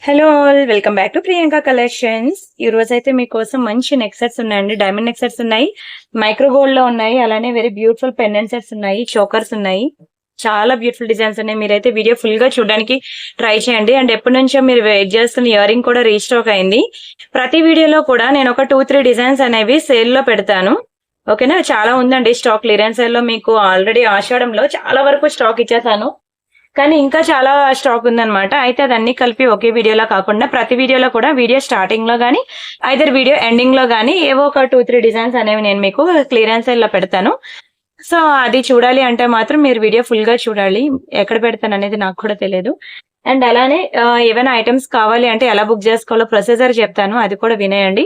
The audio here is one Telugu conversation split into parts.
Hello all, welcome back to Priyanka collections. ఈ రోజు అయితే మీకోసం మంచి నెక్ సెట్స్ ఉన్నాయండి. డైమండ్ నెక్ సెట్స్ ఉన్నాయి, మైక్రో గోల్డ్ లో ఉన్నాయి, అలానే వెరీ బ్యూటిఫుల్ పెండెంట్ సెట్స్ ఉన్నాయి, చోకర్స్ ఉన్నాయి. చాలా బ్యూటిఫుల్ డిజైన్స్ ఉన్నాయి. మీరైతే వీడియో ఫుల్ గా చూడడానికి ట్రై చేయండి. అండ్ ఎప్పటి నుంచో మీరు వెయిట్ చేస్తున్న ఇయర్ రింగ్ కూడా రీస్టాక్ అయింది. ప్రతి వీడియోలో కూడా నేను ఒక 2-3 డిజైన్స్ అనేవి సేల్ లో పెడతాను. ఓకేనా, చాలా ఉందండి స్టాక్. క్లియరెన్స్ సేల్ లో మీకు ఆల్రెడీ ఆషాఢంలో చాలా వరకు స్టాక్ ఇచ్చేసాను, కానీ ఇంకా చాలా స్టాక్ ఉందన్నమాట. అయితే అదన్నీ కలిపి ఒకే వీడియోలో కాకుండా ప్రతి వీడియోలో కూడా వీడియో స్టార్టింగ్ లో గానీ ఐదర్ వీడియో ఎండింగ్ లో గానీ ఏవో ఒక 2-3 డిజైన్స్ అనేవి నేను మీకు క్లియరెన్స్ సేల్ లో పెడతాను. సో అది చూడాలి అంటే మాత్రం మీరు వీడియో ఫుల్ గా చూడాలి. ఎక్కడ పెడతాను అనేది నాకు కూడా తెలియదు. అండ్ అలానే ఏవైనా ఐటమ్స్ కావాలి అంటే ఎలా బుక్ చేసుకోవాలో ప్రొసీజర్ చెప్తాను, అది కూడా వినేయండి.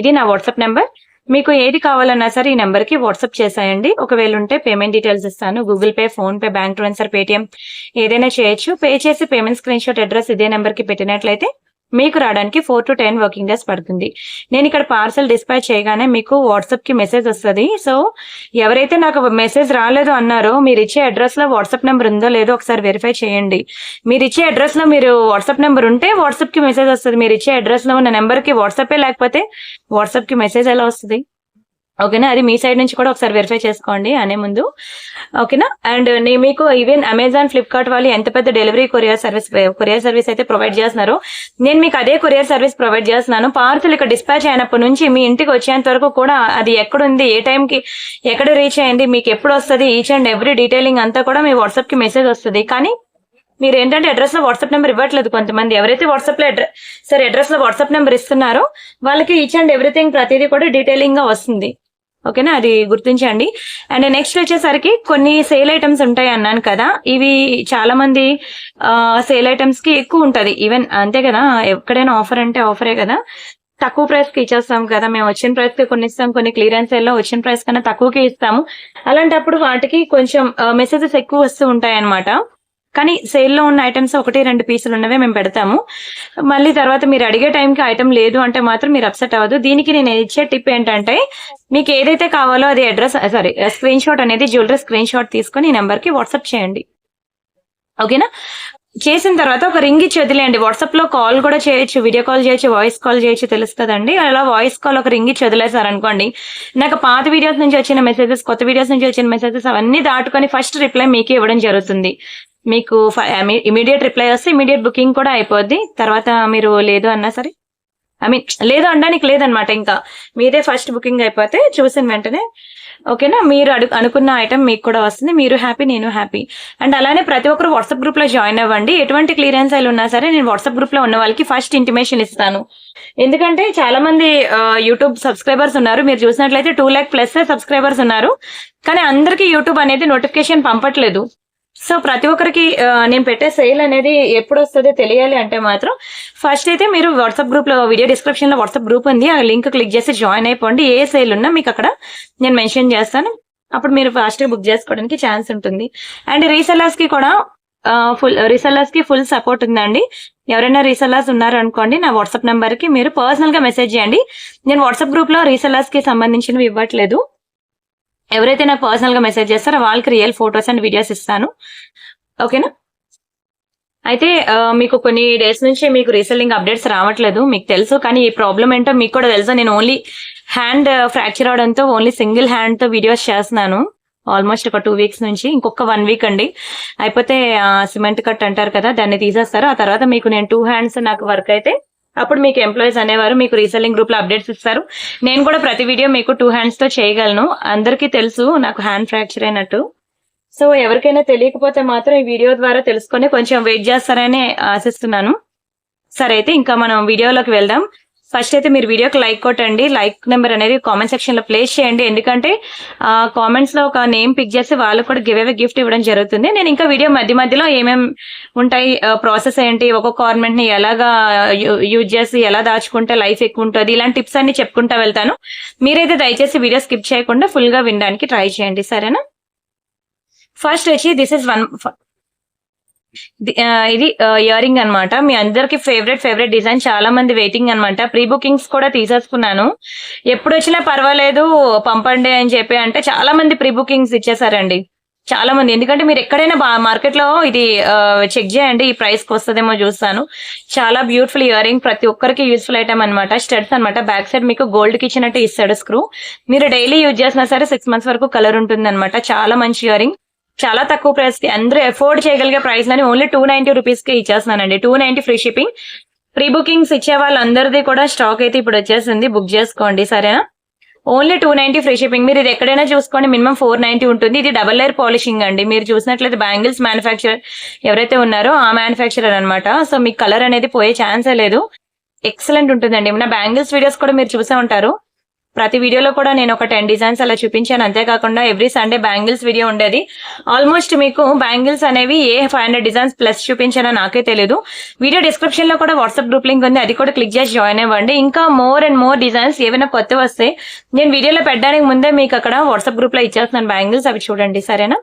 ఇది నా వాట్సాప్ నెంబర్. మీకు ఏది కావాలన్నా సరే ఈ నెంబర్ కి వాట్సాప్ చేసేయండి. ఒకవేళ ఉంటే పేమెంట్ డీటెయిల్స్ ఇస్తాను. Google pay, phone pay, bank transfer, Paytm ఏదైనా చేయొచ్చు. పే చేసి పేమెంట్ స్క్రీన్ షాట్ అడ్రస్ ఇదే నెంబర్ కి పెట్టినట్లయితే మీకు రావడానికి 4 to 10 వర్కింగ్ డేస్ పడుతుంది. నేను ఇక్కడ పార్సల్ డిస్పాచ్ చేయగానే మీకు వాట్సాప్ కి మెసేజ్ వస్తుంది. సో ఎవరైతే నాకు మెసేజ్ రాలేదు అన్నారో మీరు ఇచ్చే అడ్రస్ లో వాట్సాప్ నెంబర్ ఉందో లేదో ఒకసారి వెరిఫై చేయండి. మీరు ఇచ్చే అడ్రస్ లో మీరు వాట్సాప్ నెంబర్ ఉంటే వాట్సాప్ కి మెసేజ్ వస్తుంది. మీరు ఇచ్చే అడ్రస్ లో ఉన్న నెంబర్ కి వాట్సాపే లేకపోతే వాట్సాప్ కి మెసేజ్ ఎలా వస్తుంది? ఓకేనా, అది మీ సైడ్ నుంచి కూడా ఒకసారి వెరిఫై చేసుకోండి అనే ముందు. ఓకేనా, అండ్ నేను మీకు ఈవెన్ అమెజాన్, ఫ్లిప్కార్ట్ వాళ్ళు ఎంత పెద్ద డెలివరీ కొరియర్ సర్వీస్ అయితే ప్రొవైడ్ చేస్తున్నారో నేను మీకు అదే కొరియర్ సర్వీస్ ప్రొవైడ్ చేస్తున్నాను. పార్సల్ ఇక్కడ డిస్పాచ్ అయినప్పటి నుంచి మీ ఇంటికి వచ్చేంత వరకు కూడా అది ఎక్కడుంది, ఏ టైంకి ఎక్కడ రీచ్ అయింది, మీకు ఎప్పుడు వస్తుంది, ఈచ్ అండ్ ఎవ్రీ డీటెయిలింగ్ అంతా కూడా మీ వాట్సాప్ కి మెసేజ్ వస్తుంది. కానీ మీరు ఏంటంటే అడ్రస్ లో వాట్సాప్ నెంబర్ ఇవ్వట్లేదు. కొంతమంది ఎవరైతే వాట్సాప్ లో అడ్రస్ లో వాట్సాప్ నెంబర్ ఇస్తున్నారో వాళ్ళకి ఈచ్ అండ్ ఎవ్రీథింగ్ ప్రతిదీ కూడా డీటెయిలింగ్ గా వస్తుంది. ఓకేనా, అది గుర్తించండి. అండ్ నెక్స్ట్ వచ్చేసరికి కొన్ని సేల్ ఐటమ్స్ ఉంటాయి అన్నాను కదా, ఇవి చాలా మంది సేల్ ఐటమ్స్ కి ఎక్కువ ఉంటది. ఈవెన్ అంతే కదా, ఎక్కడైనా ఆఫర్ అంటే ఆఫరే కదా, తక్కువ ప్రైస్ కి ఇచ్చేస్తాం కదా. మేము వచ్చిన ప్రైస్ కి కొన్ని ఇస్తాం, కొన్ని క్లియరెన్స్ సేల్ లో వచ్చిన ప్రైస్ కన్నా తక్కువకి ఇస్తాము. అలాంటప్పుడు వాటికి కొంచెం మెసేజెస్ ఎక్కువ వస్తూ ఉంటాయి అన్నమాట. కానీ సేల్లో ఉన్న ఐటమ్స్ 1-2 పీసులు ఉన్నవే మేము పెడతాము. మళ్ళీ తర్వాత మీరు అడిగే టైంకి ఐటమ్ లేదు అంటే మాత్రం మీరు అప్సెట్ అవ్వదు. దీనికి నేను ఇచ్చే టిప్ ఏంటంటే మీకు ఏదైతే కావాలో అది స్క్రీన్ షాట్ అనేది జ్యువెలరీ స్క్రీన్ షాట్ తీసుకొని ఈ నెంబర్ కి వాట్సాప్ చేయండి. ఓకేనా, చేసిన తర్వాత ఒక రింగ్ ఇచ్చి వదిలేయండి. వాట్సాప్ లో కాల్ కూడా చేయొచ్చు, వీడియో కాల్ చేయొచ్చు, వాయిస్ కాల్ చేయొచ్చు, తెలుస్తుందండి. అలా వాయిస్ కాల్ ఒక రింగ్ ఇచ్చి వదిలేసారనుకోండి, నాకు పాత వీడియోస్ నుంచి వచ్చిన మెసేజెస్, కొత్త వీడియోస్ నుంచి వచ్చిన మెసేజెస్ అవన్నీ దాటుకొని ఫస్ట్ రిప్లై మీకే ఇవ్వడం జరుగుతుంది. మీకు ఇమీడియట్ రిప్లై వస్తే ఇమీడియట్ బుకింగ్ కూడా అయిపోద్ది. తర్వాత మీరు లేదు అన్నా సరే, లేదు అనడానికి లేదనమాట, ఇంకా మీరే ఫస్ట్ బుకింగ్ అయిపోతే చూసిన వెంటనే ఓకేనా, మీరు అనుకున్న ఐటమ్ మీకు కూడా వస్తుంది. మీరు హ్యాపీ, నేను హ్యాపీ. అండ్ అలానే ప్రతి ఒక్కరు వాట్సాప్ గ్రూప్ లో జాయిన్ అవ్వండి. ఎటువంటి క్లియరెన్స్ అయిలు ఉన్నా సరే నేను వాట్సాప్ గ్రూప్ లో ఉన్న వాళ్ళకి ఫస్ట్ ఇంటిమేషన్ ఇస్తాను. ఎందుకంటే చాలా మంది యూట్యూబ్ సబ్స్క్రైబర్స్ ఉన్నారు. మీరు చూసినట్లయితే 2 lakh ప్లస్ సబ్స్క్రైబర్స్ ఉన్నారు, కానీ అందరికీ యూట్యూబ్ అనేది నోటిఫికేషన్ పంపట్లేదు. సో ప్రతి ఒక్కరికి నేను పెట్టే సేల్ అనేది ఎప్పుడు వస్తుందో తెలియాలి అంటే మాత్రం ఫస్ట్ అయితే మీరు వాట్సాప్ గ్రూప్ లో, వీడియో డిస్క్రిప్షన్ లో వాట్సాప్ గ్రూప్ ఉంది, ఆ లింక్ క్లిక్ చేసి జాయిన్ అయిపోండి. ఏ సేల్ ఉన్నా మీకు అక్కడ నేను మెన్షన్ చేస్తాను. అప్పుడు మీరు ఫాస్ట్ గా బుక్ చేసుకోవడానికి ఛాన్స్ ఉంటుంది. అండ్ రీసెల్లర్స్ కి కూడా ఫుల్ సపోర్ట్ ఉందండి. ఎవరైనా రీసెల్లర్స్ ఉన్నారు అనుకోండి, నా వాట్సాప్ నెంబర్ కి మీరు పర్సనల్ గా మెసేజ్ చేయండి. నేను వాట్సాప్ గ్రూప్ లో రీసెల్లర్స్ కి సంబంధించినవి ఇవ్వట్లేదు. ఎవరైతే నాకు పర్సనల్ గా మెసేజ్ చేస్తారో వాళ్ళకి రియల్ ఫొటోస్ అండ్ వీడియోస్ ఇస్తాను. ఓకేనా, అయితే మీకు కొన్ని డేస్ నుంచి మీకు రీసెల్లింగ్ అప్డేట్స్ రావట్లేదు, మీకు తెలుసు. కానీ ఈ ప్రాబ్లం ఏంటో మీకు కూడా తెలుసు. నేను ఓన్లీ హ్యాండ్ ఫ్రాక్చర్ అవడంతో ఓన్లీ సింగిల్ హ్యాండ్ తో వీడియోస్ చేస్తున్నాను ఆల్మోస్ట్ ఒక 2 weeks నుంచి. ఇంకొక 1 week అండి అయిపోతే సిమెంట్ కట్ అంటారు కదా, దాన్ని తీసేస్తారు. ఆ తర్వాత మీకు నేను 2 hands నాకు వర్క్ అయితే అప్పుడు మీకు ఎంప్లాయీస్ అనేవారు మీకు రీసెల్లింగ్ గ్రూప్ లో అప్డేట్స్ ఇస్తారు. నేను కూడా ప్రతి వీడియో మీకు 2 hands తో చేయగలను. అందరికీ తెలుసు నాకు హ్యాండ్ ఫ్రాక్చర్ అయినట్టు. సో ఎవరికైనా తెలియకపోతే మాత్రం ఈ వీడియో ద్వారా తెలుసుకొని కొంచెం వెయిట్ చేస్తారని ఆశిస్తున్నాను. సరే, అయితే ఇంకా మనం వీడియోలోకి వెళ్దాం. ఫస్ట్ అయితే మీరు వీడియోకి లైక్ కొట్టండి. లైక్ నెంబర్ అనేది కామెంట్ సెక్షన్ లో ప్లేస్ చేయండి. ఎందుకంటే కామెంట్స్ లో ఒక నేమ్ పిక్ చేసి వాళ్ళకు కూడా గివ్ అవే గిఫ్ట్ ఇవ్వడం జరుగుతుంది. నేను ఇంకా వీడియో మధ్యలో ఏమేమి ఉంటాయి, ప్రాసెస్ ఏంటి, ఒక్కొక్క ఆర్నమెంట్ ని ఎలాగా యూజ్ చేసి ఎలా దాచుకుంటే లైఫ్ ఎక్కువ ఉంటుంది, ఇలాంటి టిప్స్ అన్ని చెప్పుకుంటా వెళ్తాను. మీరైతే దయచేసి వీడియో స్కిప్ చేయకుండా ఫుల్ గా వినడానికి ట్రై చేయండి, సరేనా. ఫస్ట్ వచ్చి ఇది ఇయర్ రింగ్ అనమాట. మీ అందరికి ఫేవరెట్ డిజైన్. చాలా మంది వెయిటింగ్ అనమాట. ప్రీ బుకింగ్స్ కూడా తీసేసుకున్నాను. ఎప్పుడు వచ్చినా పర్వాలేదు పంపండి అని చెప్పి అంటే చాలా మంది ప్రీ బుకింగ్స్ ఇచ్చేసారండి. చాలా మంది, ఎందుకంటే మీరు ఎక్కడైనా మార్కెట్ లో ఇది చెక్ చేయండి, ఈ ప్రైస్ కి వస్తుందేమో చూస్తాను. చాలా బ్యూటిఫుల్ ఇయర్ రింగ్, ప్రతి ఒక్కరికి యూస్ఫుల్ ఐటమ్ అనమాట. స్టడ్స్ అనమాట, బ్యాక్ సైడ్ మీకు గోల్డ్ కి ఇచ్చినట్టు ఇస్తాడు స్క్రూ. మీరు డైలీ యూజ్ చేసినా సరే 6 months వరకు కలర్ ఉంటుంది అనమాట. చాలా మంచి ఇయర్ రింగ్, చాలా తక్కువ ప్రైస్ కి అందరూ ఎఫోర్డ్ చేయగలిగే ప్రైస్ లని ఓన్లీ 290 రూపీస్ కి ఇచ్చేస్తున్నానండి. 290 ఫ్రీ షిప్పింగ్. ప్రీ బుకింగ్స్ ఇచ్చే వాళ్ళందరిది కూడా స్టాక్ అయితే ఇప్పుడు వచ్చేసింది, బుక్ చేసుకోండి సరేనా. Only 290 free shipping. మీరు ఇది ఎక్కడైనా చూసుకోండి, మినిమం 490 ఉంటుంది. ఇది డబుల్ లేయర్ పాలిషింగ్ అండి. మీరు చూసినట్లయితే బ్యాంగిల్స్ మ్యానుఫ్యాక్చరర్ ఎవరైతే ఉన్నారో ఆ మ్యానుఫ్యాక్చరర్ అనమాట. సో మీకు కలర్ అనేది పోయే ఛాన్సే లేదు. ఎక్సలెంట్ ఉంటుందండి. నా బ్యాంగిల్స్ వీడియోస్ కూడా మీరు చూసే ఉంటారు. ప్రతి వీడియోలో కూడా నేను ఒక 10 డిజైన్స్ అలా చూపించాను. అంతేకాకుండా ఎవ్రీ సండే బ్యాంగిల్స్ వీడియో ఉండేది. ఆల్మోస్ట్ మీకు బ్యాంగిల్స్ అనేవి 500 డిజైన్స్ ప్లస్ చూపించానో నాకే తెలియదు. వీడియో డిస్క్రిప్షన్ లో కూడా వాట్సాప్ గ్రూప్ లింక్ ఉంది, అది కూడా క్లిక్ చేసి జాయిన్ అవ్వండి. ఇంకా మోర్ అండ్ మోర్ డిజైన్స్ ఏమైనా కొత్త వస్తే నేను వీడియోలో పెట్టడానికి ముందే మీకు అక్కడ వాట్సాప్ గ్రూప్ లో ఇచ్చేస్తున్నాను బ్యాంగిల్స్, అవి చూడండి సరేనా.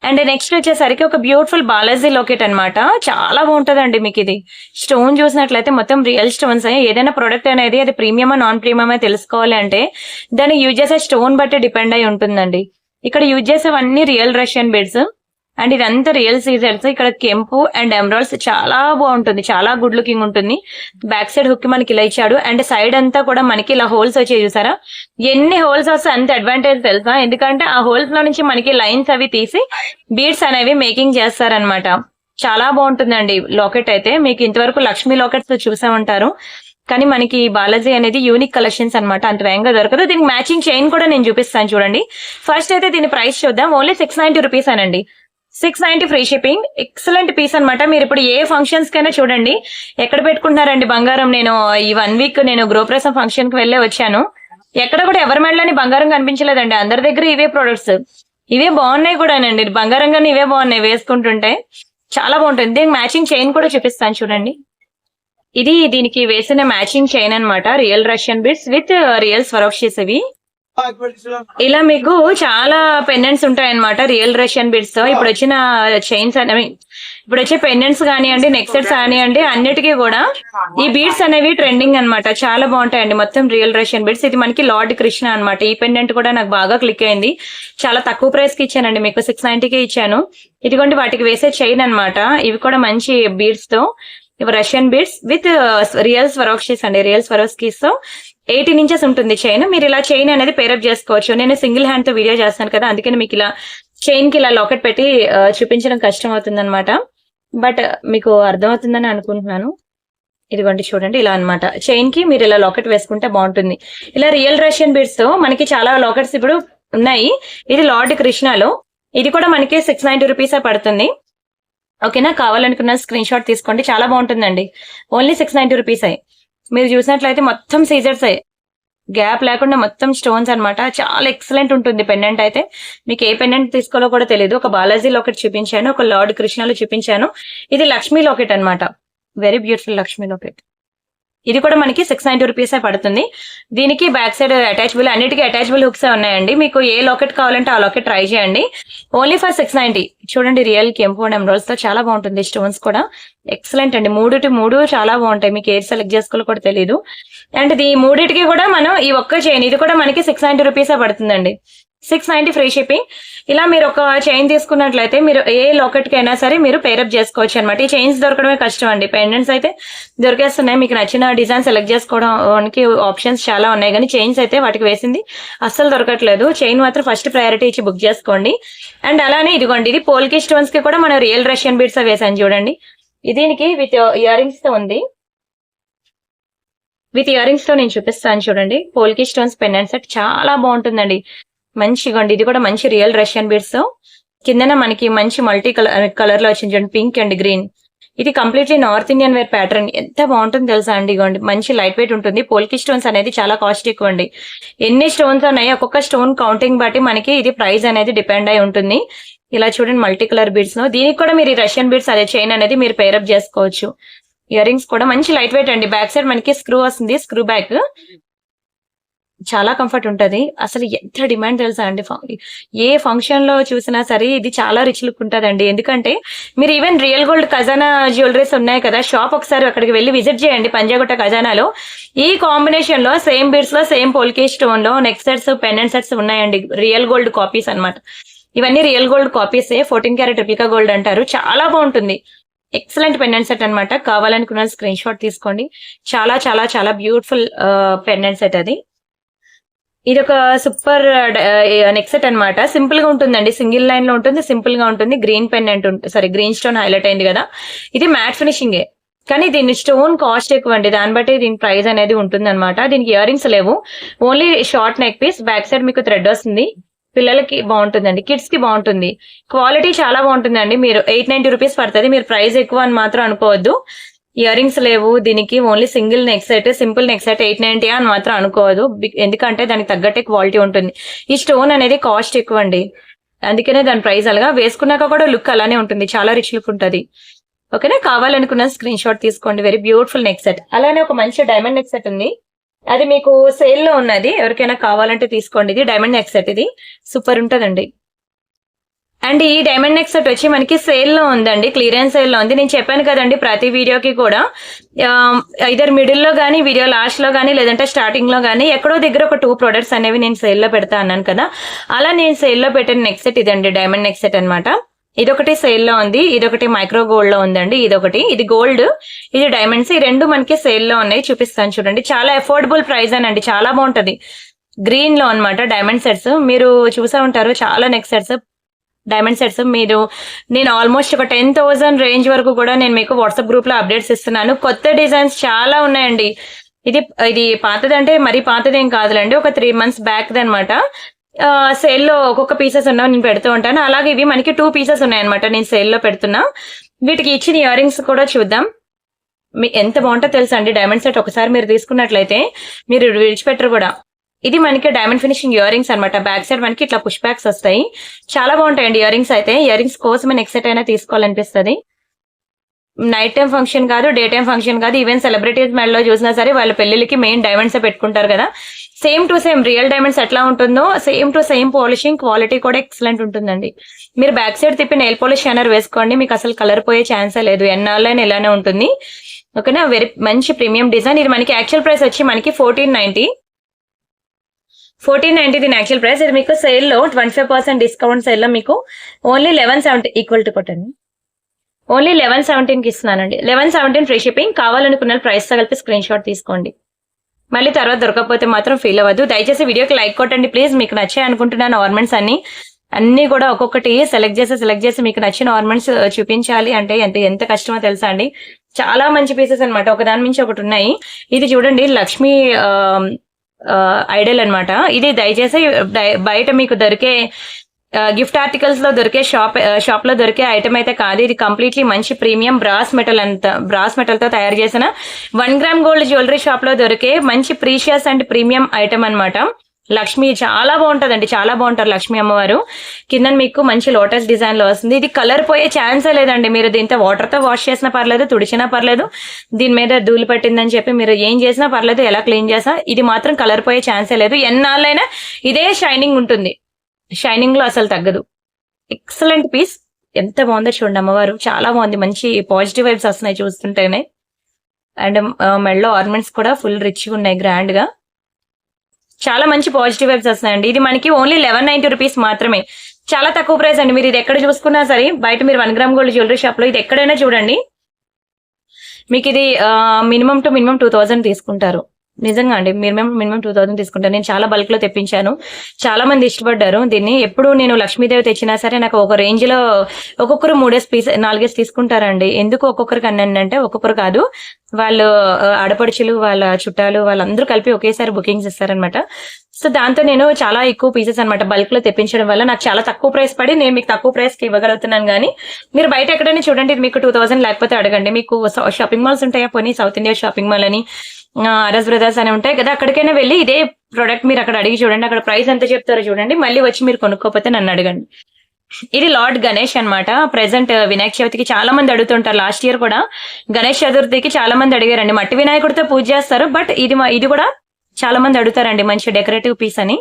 అండ్ నెక్స్ట్ వచ్చేసరికి ఒక బ్యూటిఫుల్ బాలాజీ లాకెట్ అనమాట. చాలా బాగుంటదండి. మీకు ఇది స్టోన్ చూసినట్లయితే మొత్తం రియల్ స్టోన్స్. ఏదైనా ప్రొడక్ట్ అనేది అది ప్రీమియమా నాన్ ప్రీమియమా తెలుసుకోవాలి అంటే దాన్ని యూజ్ చేసే స్టోన్ బట్టి డిపెండ్ అయి ఉంటుందండి. ఇక్కడ యూజ్ చేసేవన్నీ రియల్ రష్యన్ బీడ్స్ అండ్ ఇదంతా రియల్ సీజర్స్. ఇక్కడ కెంపు అండ్ ఎమరాల్డ్స్ చాలా బాగుంటుంది, చాలా గుడ్ లుకింగ్ ఉంటుంది. బ్యాక్ సైడ్ హుక్ మనకి ఇలా ఇచ్చాడు అండ్ సైడ్ అంతా కూడా మనకి ఇలా హోల్స్ వచ్చాయి చూసారా. ఎన్ని హోల్స్ వస్తే అంత అడ్వాంటేజ్ తెలుసా, ఎందుకంటే ఆ హోల్స్ లో నుంచి మనకి లైన్స్ అవి తీసి బీడ్స్ అనేవి మేకింగ్ చేస్తారనమాట. చాలా బాగుంటుందండి లాకెట్ అయితే. మీకు ఇంతవరకు లక్ష్మీ లాకెట్స్ చూసే ఉంటారు, కానీ మనకి బాలాజీ అనేది యూనిక్ కలెక్షన్స్ అనమాట, అంత వేగంగా దొరకదు. దీనికి మ్యాచింగ్ చైన్ కూడా నేను చూపిస్తాను చూడండి. ఫస్ట్ అయితే దీని ప్రైస్ చూద్దాం. ఓన్లీ 690 రూపీస్ అనండి. 690 ఫ్రీ షిప్పింగ్. ఎక్సలెంట్ పీస్ అనమాట. మీరు ఇప్పుడు ఏ ఫంక్షన్స్ కైనా చూడండి, ఎక్కడ పెట్టుకుంటున్నారండి బంగారం. నేను ఈ 1 week నేను గృహప్రవేశం ఫంక్షన్ కి వెళ్ళే వచ్చాను, ఎక్కడ కూడా ఎవరి మెడలని బంగారం కనిపించలేదండి. అందరి దగ్గర ఇవే ప్రొడక్ట్స్, ఇవే బాగున్నాయి కూడానండి. బంగారం కానీ ఇవే బాగున్నాయి వేసుకుంటుంటే, చాలా బాగుంటుంది. దీనికి మ్యాచింగ్ చైన్ కూడా చూపిస్తాను చూడండి. ఇది దీనికి వేసిన మ్యాచింగ్ చైన్ అనమాట. Real Russian beads with real Swarovskis. ఇవి ఇలా మీకు చాలా పెండెంట్స్ ఉంటాయన్నమాట రియల్ రష్యన్ బీడ్స్ తో. ఇప్పుడు వచ్చిన చైన్స్ అనేవి, ఇప్పుడు వచ్చే పెండెంట్స్ కానివ్వండి, నెక్ సెట్స్ కానివ్వండి, అన్నిటికీ కూడా ఈ బీడ్స్ అనేవి ట్రెండింగ్ అనమాట. చాలా బాగుంటాయండి. మొత్తం రియల్ రష్యన్ బీడ్స్. ఇది మనకి లార్డ్ కృష్ణ అనమాట. ఈ పెండెంట్ కూడా నాకు బాగా క్లిక్ అయింది. చాలా తక్కువ ప్రైస్ కి ఇచ్చానండి, మీకు 690కే ఇచ్చాను. ఇదిగోండి వాటికి వేసే చైన్ అనమాట. ఇవి కూడా మంచి బీడ్స్ తో, ఇవి రష్యన్ బీడ్స్ విత్ రియల్ స్వరోక్షిస్ అండి. రియల్ స్వరోస్కీస్ తో 18 inches ఉంటుంది చైన్. మీరు ఇలా చైన్ అనేది పేరప్ చేసుకోవచ్చు. నేను సింగిల్ హ్యాండ్ తో వీడియో చేస్తాను కదా, అందుకని మీకు ఇలా చైన్ కి ఇలా లాకెట్ పెట్టి చూపించడం కష్టం అవుతుంది అనమాట. బట్ మీకు అర్థమవుతుందని అనుకుంటున్నాను. ఇదిగోండి చూడండి, ఇలా అనమాట. చైన్ కి మీరు ఇలా లాకెట్ వేసుకుంటే బాగుంటుంది. ఇలా రియల్ రష్యన్ బీడ్స్ తో మనకి చాలా లాకెట్స్ ఇప్పుడు ఉన్నాయి. ఇది లార్డ్ కృష్ణలో, ఇది కూడా మనకి 690 రూపీస్ పడుతుంది. ఓకేనా, కావాలనుకున్న స్క్రీన్ షాట్ తీసుకోండి. చాలా బాగుంటుందండి. Only 690 rupees. మీరు చూసినట్లయితే మొత్తం సీజర్స్, గ్యాప్ లేకుండా మొత్తం స్టోన్స్ అనమాట. చాలా ఎక్సలెంట్ ఉంటుంది పెండెంట్ అయితే. మీకు ఏ పెండెంట్ తీసుకోవాలో కూడా తెలియదు. ఒక బాలాజీ లాకెట్ చూపించాను, ఒక లార్డ్ కృష్ణలో చూపించాను. ఇది లక్ష్మీ లాకెట్ అనమాట. Very beautiful Lakshmi locket. ఇది కూడా మనకి 690 రూపీస్ పడుతుంది. దీనికి బ్యాక్ సైడ్ అటాచబుల్, అన్నిటికీ అటాచబుల్ హుక్స్ ఉన్నాయండి. మీకు ఏ లాకెట్ కావాలంటే ఆ లాకెట్ ట్రై చేయండి. Only for 690. చూడండి, రియల్ కెంపు అండ్ ఎమరాల్డ్స్ తో చాలా బాగుంటుంది. స్టోన్స్ కూడా ఎక్సలెంట్ అండి. 3 చాలా బాగుంటాయి. మీకు ఏది సెలెక్ట్ చేసుకోవాలో కూడా తెలియదు. అండ్ ఈ మూడిటికి కూడా మనం ఈ ఒక్క చైన్, ఇది కూడా మనకి 690 రూపీస్ పడుతుందండి. 690 ఫ్రీ షిప్పింగ్. ఇలా మీరు ఒక చైన్ తీసుకున్నట్లయితే మీరు ఏ లాకెట్ కి అయినా సరే మీరు పేరప్ చేసుకోవచ్చు అనమాట. ఈ చైన్స్ దొరకడమే కష్టం అండి. పెండెంట్స్ అయితే దొరికేస్తున్నాయి. మీకు నచ్చిన డిజైన్ సెలెక్ట్ చేసుకోవడానికి ఆప్షన్స్ చాలా ఉన్నాయి, కానీ చైన్స్ అయితే వాటికి వేసింది అస్సలు దొరకట్లేదు. చైన్ మాత్రం ఫస్ట్ ప్రయారిటీ ఇచ్చి బుక్ చేసుకోండి. అండ్ అలానే ఇదిగోండి, ఇది పోల్కి స్టోన్స్ కి కూడా మనం రియల్ రష్యన్ బీడ్స్ వేసాను చూడండి. దీనికి విత్ ఇయర్ రింగ్స్ తో ఉంది. విత్ ఇయర్ రింగ్స్ తో నేను చూపిస్తాను చూడండి. పోల్కి స్టోన్స్ పెండెంట్ సెట్ చాలా బాగుంటుందండి. మంచిగోండి. ఇది కూడా మంచి రియల్ రష్యన్ బీడ్స్. కిందన మనకి మంచి మల్టీ కలర్ లో వచ్చింది చూడండి, పింక్ అండ్ గ్రీన్. ఇది completely north Indian wear pattern. ఎంత బాగుంటుంది తెలుసా అండి. ఇగోండి, మంచి లైట్ వెయిట్ ఉంటుంది. పోల్కి స్టోన్స్ అనేది చాలా కాస్ట్ ఎక్కువ అండి. ఎన్ని స్టోన్స్ ఉన్నాయి, ఒక్కొక్క స్టోన్ కౌంటింగ్ బట్టి మనకి ఇది ప్రైస్ అనేది డిపెండ్ అయి ఉంటుంది. ఇలా చూడండి, మల్టీ కలర్ బీడ్స్. దీనికి కూడా మీరు రష్యన్ బీడ్స్ అదే చైన్ అనేది మీరు పేరప్ చేసుకోవచ్చు. ఇయర్ రింగ్స్ కూడా మంచి లైట్ వెయిట్ అండి. బ్యాక్ సైడ్ మనకి స్క్రూ వస్తుంది, స్క్రూ బ్యాక్. చాలా కంఫర్ట్ ఉంటది. అసలు ఎంత డిమాండ్ తెలుసా అండి. ఏ ఫంక్షన్ లో చూసినా సరే ఇది చాలా రిచ్ లుక్ ఉంటదండి. ఎందుకంటే మీరు ఈవెన్ రియల్ గోల్డ్ ఖజానా జ్యువెలరీస్ ఉన్నాయి కదా, షాప్ ఒకసారి అక్కడికి వెళ్ళి విజిట్ చేయండి పంజాగుట్ట ఖజానాలో. ఈ కాంబినేషన్ లో సేమ్ బీడ్స్ లో సేమ్ పోల్కే స్టోన్ లో నెక్ సెట్స్, పెండెంట్ సెట్స్ ఉన్నాయండి. రియల్ గోల్డ్ కాపీస్ అన్నమాట. ఇవన్నీ రియల్ గోల్డ్ కాపీసే. 14 క్యారెట్ రిప్లికా గోల్డ్ అంటారు. చాలా బాగుంటుంది. ఎక్సలెంట్ పెండెంట్ సెట్ అన్నమాట. కావాలనుకున్న స్క్రీన్ షాట్ తీసుకోండి. చాలా చాలా చాలా బ్యూటిఫుల్ పెండెంట్ సెట్ అది. ఇది ఒక సూపర్ నెక్ సెట్ అనమాట. సింపుల్ గా ఉంటుందండి. సింగిల్ లైన్ లో ఉంటుంది. సింపుల్ గా ఉంటుంది. Green pendant sorry green stone highlight అయింది కదా. ఇది మ్యాట్ ఫినిషింగ్, కానీ దీని స్టోన్ కాస్ట్ ఎక్కువ అండి. దాన్ని బట్టి దీని ప్రైస్ అనేది ఉంటుంది అనమాట. దీనికి ఇయర్ రింగ్స్ లేవు. Only short neck piece. Back side మీకు థ్రెడ్ వస్తుంది. పిల్లలకి బాగుంటుందండి. కిడ్స్ కి బాగుంటుంది. క్వాలిటీ చాలా బాగుంటుందండి. మీరు 890 రూపీస్ పడుతుంది. మీరు ప్రైస్ ఎక్కువ అని మాత్రం అనుకోవద్దు. ఇయర్ రింగ్స్ లేవు దీనికి. Only single neck set, simple neck set 890 అని మాత్రం అనుకోవద్దు. ఎందుకంటే దానికి తగ్గట్టే క్వాలిటీ ఉంటుంది. ఈ స్టోన్ అనేది కాస్ట్ ఎక్కువ అండి, అందుకనే దాని ప్రైస్ అలాగా. వేసుకున్నాక కూడా లుక్ అలానే ఉంటుంది. చాలా రిచ్ లుక్ ఉంటుంది. ఓకేనా. కావాలనుకున్న స్క్రీన్ షాట్ తీసుకోండి. Very beautiful neck set. అలానే ఒక మంచి డైమండ్ నెక్ సెట్ ఉంది. అది మీకు సేల్ లో ఉన్నది. ఎవరికైనా కావాలంటే తీసుకోండి. ఇది డైమండ్ నెక్ సెట్. ఇది సూపర్ ఉంటదండి. అండ్ ఈ డైమండ్ నెక్ సెట్ వచ్చి మనకి సేల్ లో ఉందండి. క్లియరెన్స్ సేల్ లో ఉంది. నేను చెప్పాను కదండి ప్రతి వీడియోకి కూడా ఇదర్ మిడిల్ లో గానీ, వీడియో లాస్ట్ లో గానీ, లేదంటే స్టార్టింగ్ లో గానీ ఎక్కడో దగ్గర ఒక 2 ప్రొడక్ట్స్ అనేవి నేను సేల్ లో పెడతా అన్నాను కదా. అలా నేను సేల్ లో పెట్టిన నెక్ సెట్ ఇదండి. డైమండ్ నెక్ సెట్ అనమాట. ఇదొకటి సేల్ లో ఉంది. ఇదొకటి మైక్రో గోల్డ్ లో ఉందండి. ఇదొకటి, ఇది గోల్డ్, ఇది డైమండ్స్. ఈ రెండు మనకి సేల్ లో ఉన్నాయి. చూపిస్తాను చూడండి. చాలా అఫోర్డబుల్ ప్రైస్ అనండి. చాలా బాగుంటది. గ్రీన్ లో అనమాట డైమండ్ సెట్స్. మీరు చూసా ఉంటారు చాలా నెక్ సెట్స్, డైమండ్ సెట్స్. నేను ఆల్మోస్ట్ ఒక 10,000 రేంజ్ వరకు కూడా నేను మీకు వాట్సాప్ గ్రూప్ లో అప్డేట్స్ ఇస్తున్నాను. కొత్త డిజైన్స్ చాలా ఉన్నాయండి. ఇది పాతదంటే మరీ పాతదేం కాదులండి. ఒక 3 months బ్యాక్ అనమాట. సేల్ లో ఒక్కొక్క పీసెస్ ఉన్నా నేను పెడుతూ ఉంటాను. అలాగే ఇవి మనకి 2 పీసెస్ ఉన్నాయన్నమాట. నేను సేల్ లో పెడుతున్నా. వీటికి ఇచ్చిన ఇయర్ రింగ్స్ కూడా చూద్దాం. ఎంత బాగుంటుందో తెలుసా అండి డైమండ్ సెట్. ఒకసారి మీరు తీసుకున్నట్లయితే మీరు విడిచిపెట్టరు కూడా. ఇది మనకి డైమండ్ ఫినిషింగ్ ఇయర్ రింగ్స్ అనమాట. బ్యాక్ సైడ్ మనకి ఇట్లా పుష్ బ్యాక్స్ వస్తాయి. చాలా బాగుంటాయండి ఇయర్ రింగ్స్ అయితే. ఇయర్ రింగ్స్ కోసమే నెక్ సెట్ అయినా తీసుకోవాలనిపిస్తుంది. నైట్ టైం ఫంక్షన్ కాదు, డే టైం ఫంక్షన్ కాదు. ఈవెన్ సెలబ్రిటీస్ మెడలో చూసినా సరే వాళ్ళ పెళ్లికి మెయిన్ డైమండ్స్ పెట్టుకుంటారు కదా. Same to same real diamonds ఎట్లా ఉంటుందో same to same polishing, quality కూడా ఎక్సలెంట్ ఉంటుందండి. మీరు బ్యాక్ సైడ్ తిప్పి నెయిల్ పాలిష్ షైనర్ వేసుకోండి. మీకు అసలు కలర్ పోయే ఛాన్సే లేదు. ఎన్నాళ్ళైనా ఇలానే ఉంటుంది. ఓకేనా. వెరీ మంచి ప్రీమియం డిజైన్. ఇది మనకి యాక్చువల్ ప్రైస్ వచ్చి మనకి 1490 దీని యాక్చువల్ ప్రైస్. ఇది మీకు సేల్ లో 25% డిస్కౌంట్ సేల్ లో మీకు ఓన్లీ 1170 ఈక్వల్ టు కొట్టండి. ఓన్లీ 1117 కి ఇస్తున్నానండి. 1117 ఫ్రీ షిప్పింగ్. కావాలనుకున్న ప్రైస్ తో కలిపి స్క్రీన్ షాట్ తీసుకోండి. మళ్ళీ తర్వాత దొరకకపోతే మాత్రం ఫీల్ అవ్వద్దు. దయచేసి వీడియోకి లైక్ కొట్టండి ప్లీజ్. మీకు నచ్చాయి అనుకుంటున్నాను ఆర్నమెంట్స్ అన్ని కూడా ఒక్కొక్కటి సెలెక్ట్ చేసి మీకు నచ్చిన ఆర్నమెంట్స్ చూపించాలి అంటే ఎంత కష్టమో తెలుసా అండి. చాలా మంచి పీసెస్ అనమాట. ఒకదాని మించి ఒకటి ఉన్నాయి. ఇది చూడండి లక్ష్మీ ఐడల్ అనమాట. ఇది దయచేసి బయట మీకు దొరికే గిఫ్ట్ ఆర్టికల్స్ లో దొరికే షాప్ లో దొరికే ఐటమ్ అయితే కాదు. ఇది కంప్లీట్లీ మంచి ప్రీమియం బ్రాస్ మెటల్ తో తయారు చేసిన 1 గ్రామ్ గోల్డ్ జ్యువెలరీ షాప్ లో దొరికే మంచి ప్రీషియస్ అండ్ ప్రీమియం ఐటమ్ అనమాట. లక్ష్మి చాలా బాగుంటదండి. చాలా బాగుంటారు లక్ష్మీ అమ్మవారు. కింద మీకు మంచి లోటస్ డిజైన్ లో వస్తుంది. ఇది కలర్ పోయే ఛాన్సే లేదండి. మీరు దీంతో వాటర్ తో వాష్ చేసినా పర్లేదు, తుడిచినా పర్లేదు. దీని మీద ధూళి పట్టిందని చెప్పి మీరు ఏం చేసినా పర్లేదు, ఎలా క్లీన్ చేసినా ఇది మాత్రం కలర్ పోయే ఛాన్సే లేదు. ఎన్నాళ్ళైనా ఇదే షైనింగ్ ఉంటుంది. షైనింగ్ లో అసలు తగ్గదు. Excellent piece. ఎంత బాగుందో చూడండి. అమ్మవారు చాలా బాగుంది. మంచి పాజిటివ్ వైబ్స్ వస్తున్నాయి చూస్తుంటేనే. అండ్ మెడలో ఆర్నమెంట్స్ కూడా ఫుల్ రిచ్ గా ఉన్నాయి, గ్రాండ్ గా. చాలా మంచి పాజిటివ్ వైబ్స్ వస్తున్నాయండి. ఇది మనకి ఓన్లీ 1190 రూపీస్ మాత్రమే. చాలా తక్కువ ప్రైస్ అండి. మీరు ఇది ఎక్కడ చూసుకున్నా సరే బయట మీరు 1 గ్రామ్ గోల్డ్ జ్యువెలరీ షాప్ లో ఇది ఎక్కడైనా చూడండి, మీకు ఇది మినిమం 2000 తీసుకుంటారు. నిజంగా అండి. మినిమం 2000 తీసుకుంటాను. నేను చాలా బల్క్ లో తెప్పించాను. చాలా మంది ఇష్టపడ్డారు దీన్ని. ఎప్పుడు నేను లక్ష్మీదేవి తెచ్చినా సరే నాకు ఒక రేంజ్ లో ఒక్కొక్కరు 4 తీసుకుంటారండి. ఎందుకు ఒక్కొక్కరికి అన్నానంటే, ఒక్కొక్కరు కాదు, వాళ్ళు ఆడపడుచులు, వాళ్ళ చుట్టాలు, వాళ్ళందరూ కలిపి ఒకేసారి బుకింగ్స్ ఇస్తారనమాట. సో దాంతో నేను చాలా ఎక్కువ పీసెస్ అనమాట బల్క్ లో తెప్పించడం వల్ల నాకు చాలా తక్కువ ప్రైస్ పడి నేను మీకు తక్కువ ప్రైస్ కి ఇవ్వగలుగుతున్నాను. కానీ మీరు బయట ఎక్కడైనా చూడండి, ఇది మీకు 2000 లేకపోతే అడగండి. మీకు షాపింగ్ మాల్స్ ఉంటాయా, పోనీ సౌత్ ఇండియా షాపింగ్ మాల్ అని, ఆర్ఎస్ బ్రదర్స్ అని ఉంటాయి కదా, అక్కడికైనా వెళ్ళి ఇదే ప్రోడక్ట్ మీరు అక్కడ అడిగి చూడండి. అక్కడ ప్రైస్ ఎంత చెప్తారో చూడండి. మళ్ళీ వచ్చి మీరు కొనుక్కోకపోతే నన్ను అడగండి. ఇది లార్డ్ గణేష్ అనమాట. ప్రెసెంట్ వినాయక చవితికి చాలా మంది అడుగుతుంటారు. లాస్ట్ ఇయర్ కూడా గణేష్ చతుర్థికి చాలా మంది అడిగారండి. మట్టి వినాయకుడితో పూజ చేస్తారు, బట్ ఇది కూడా చాలా మంది అడుగుతారండి మంచి డెకరేటివ్ పీస్ అని.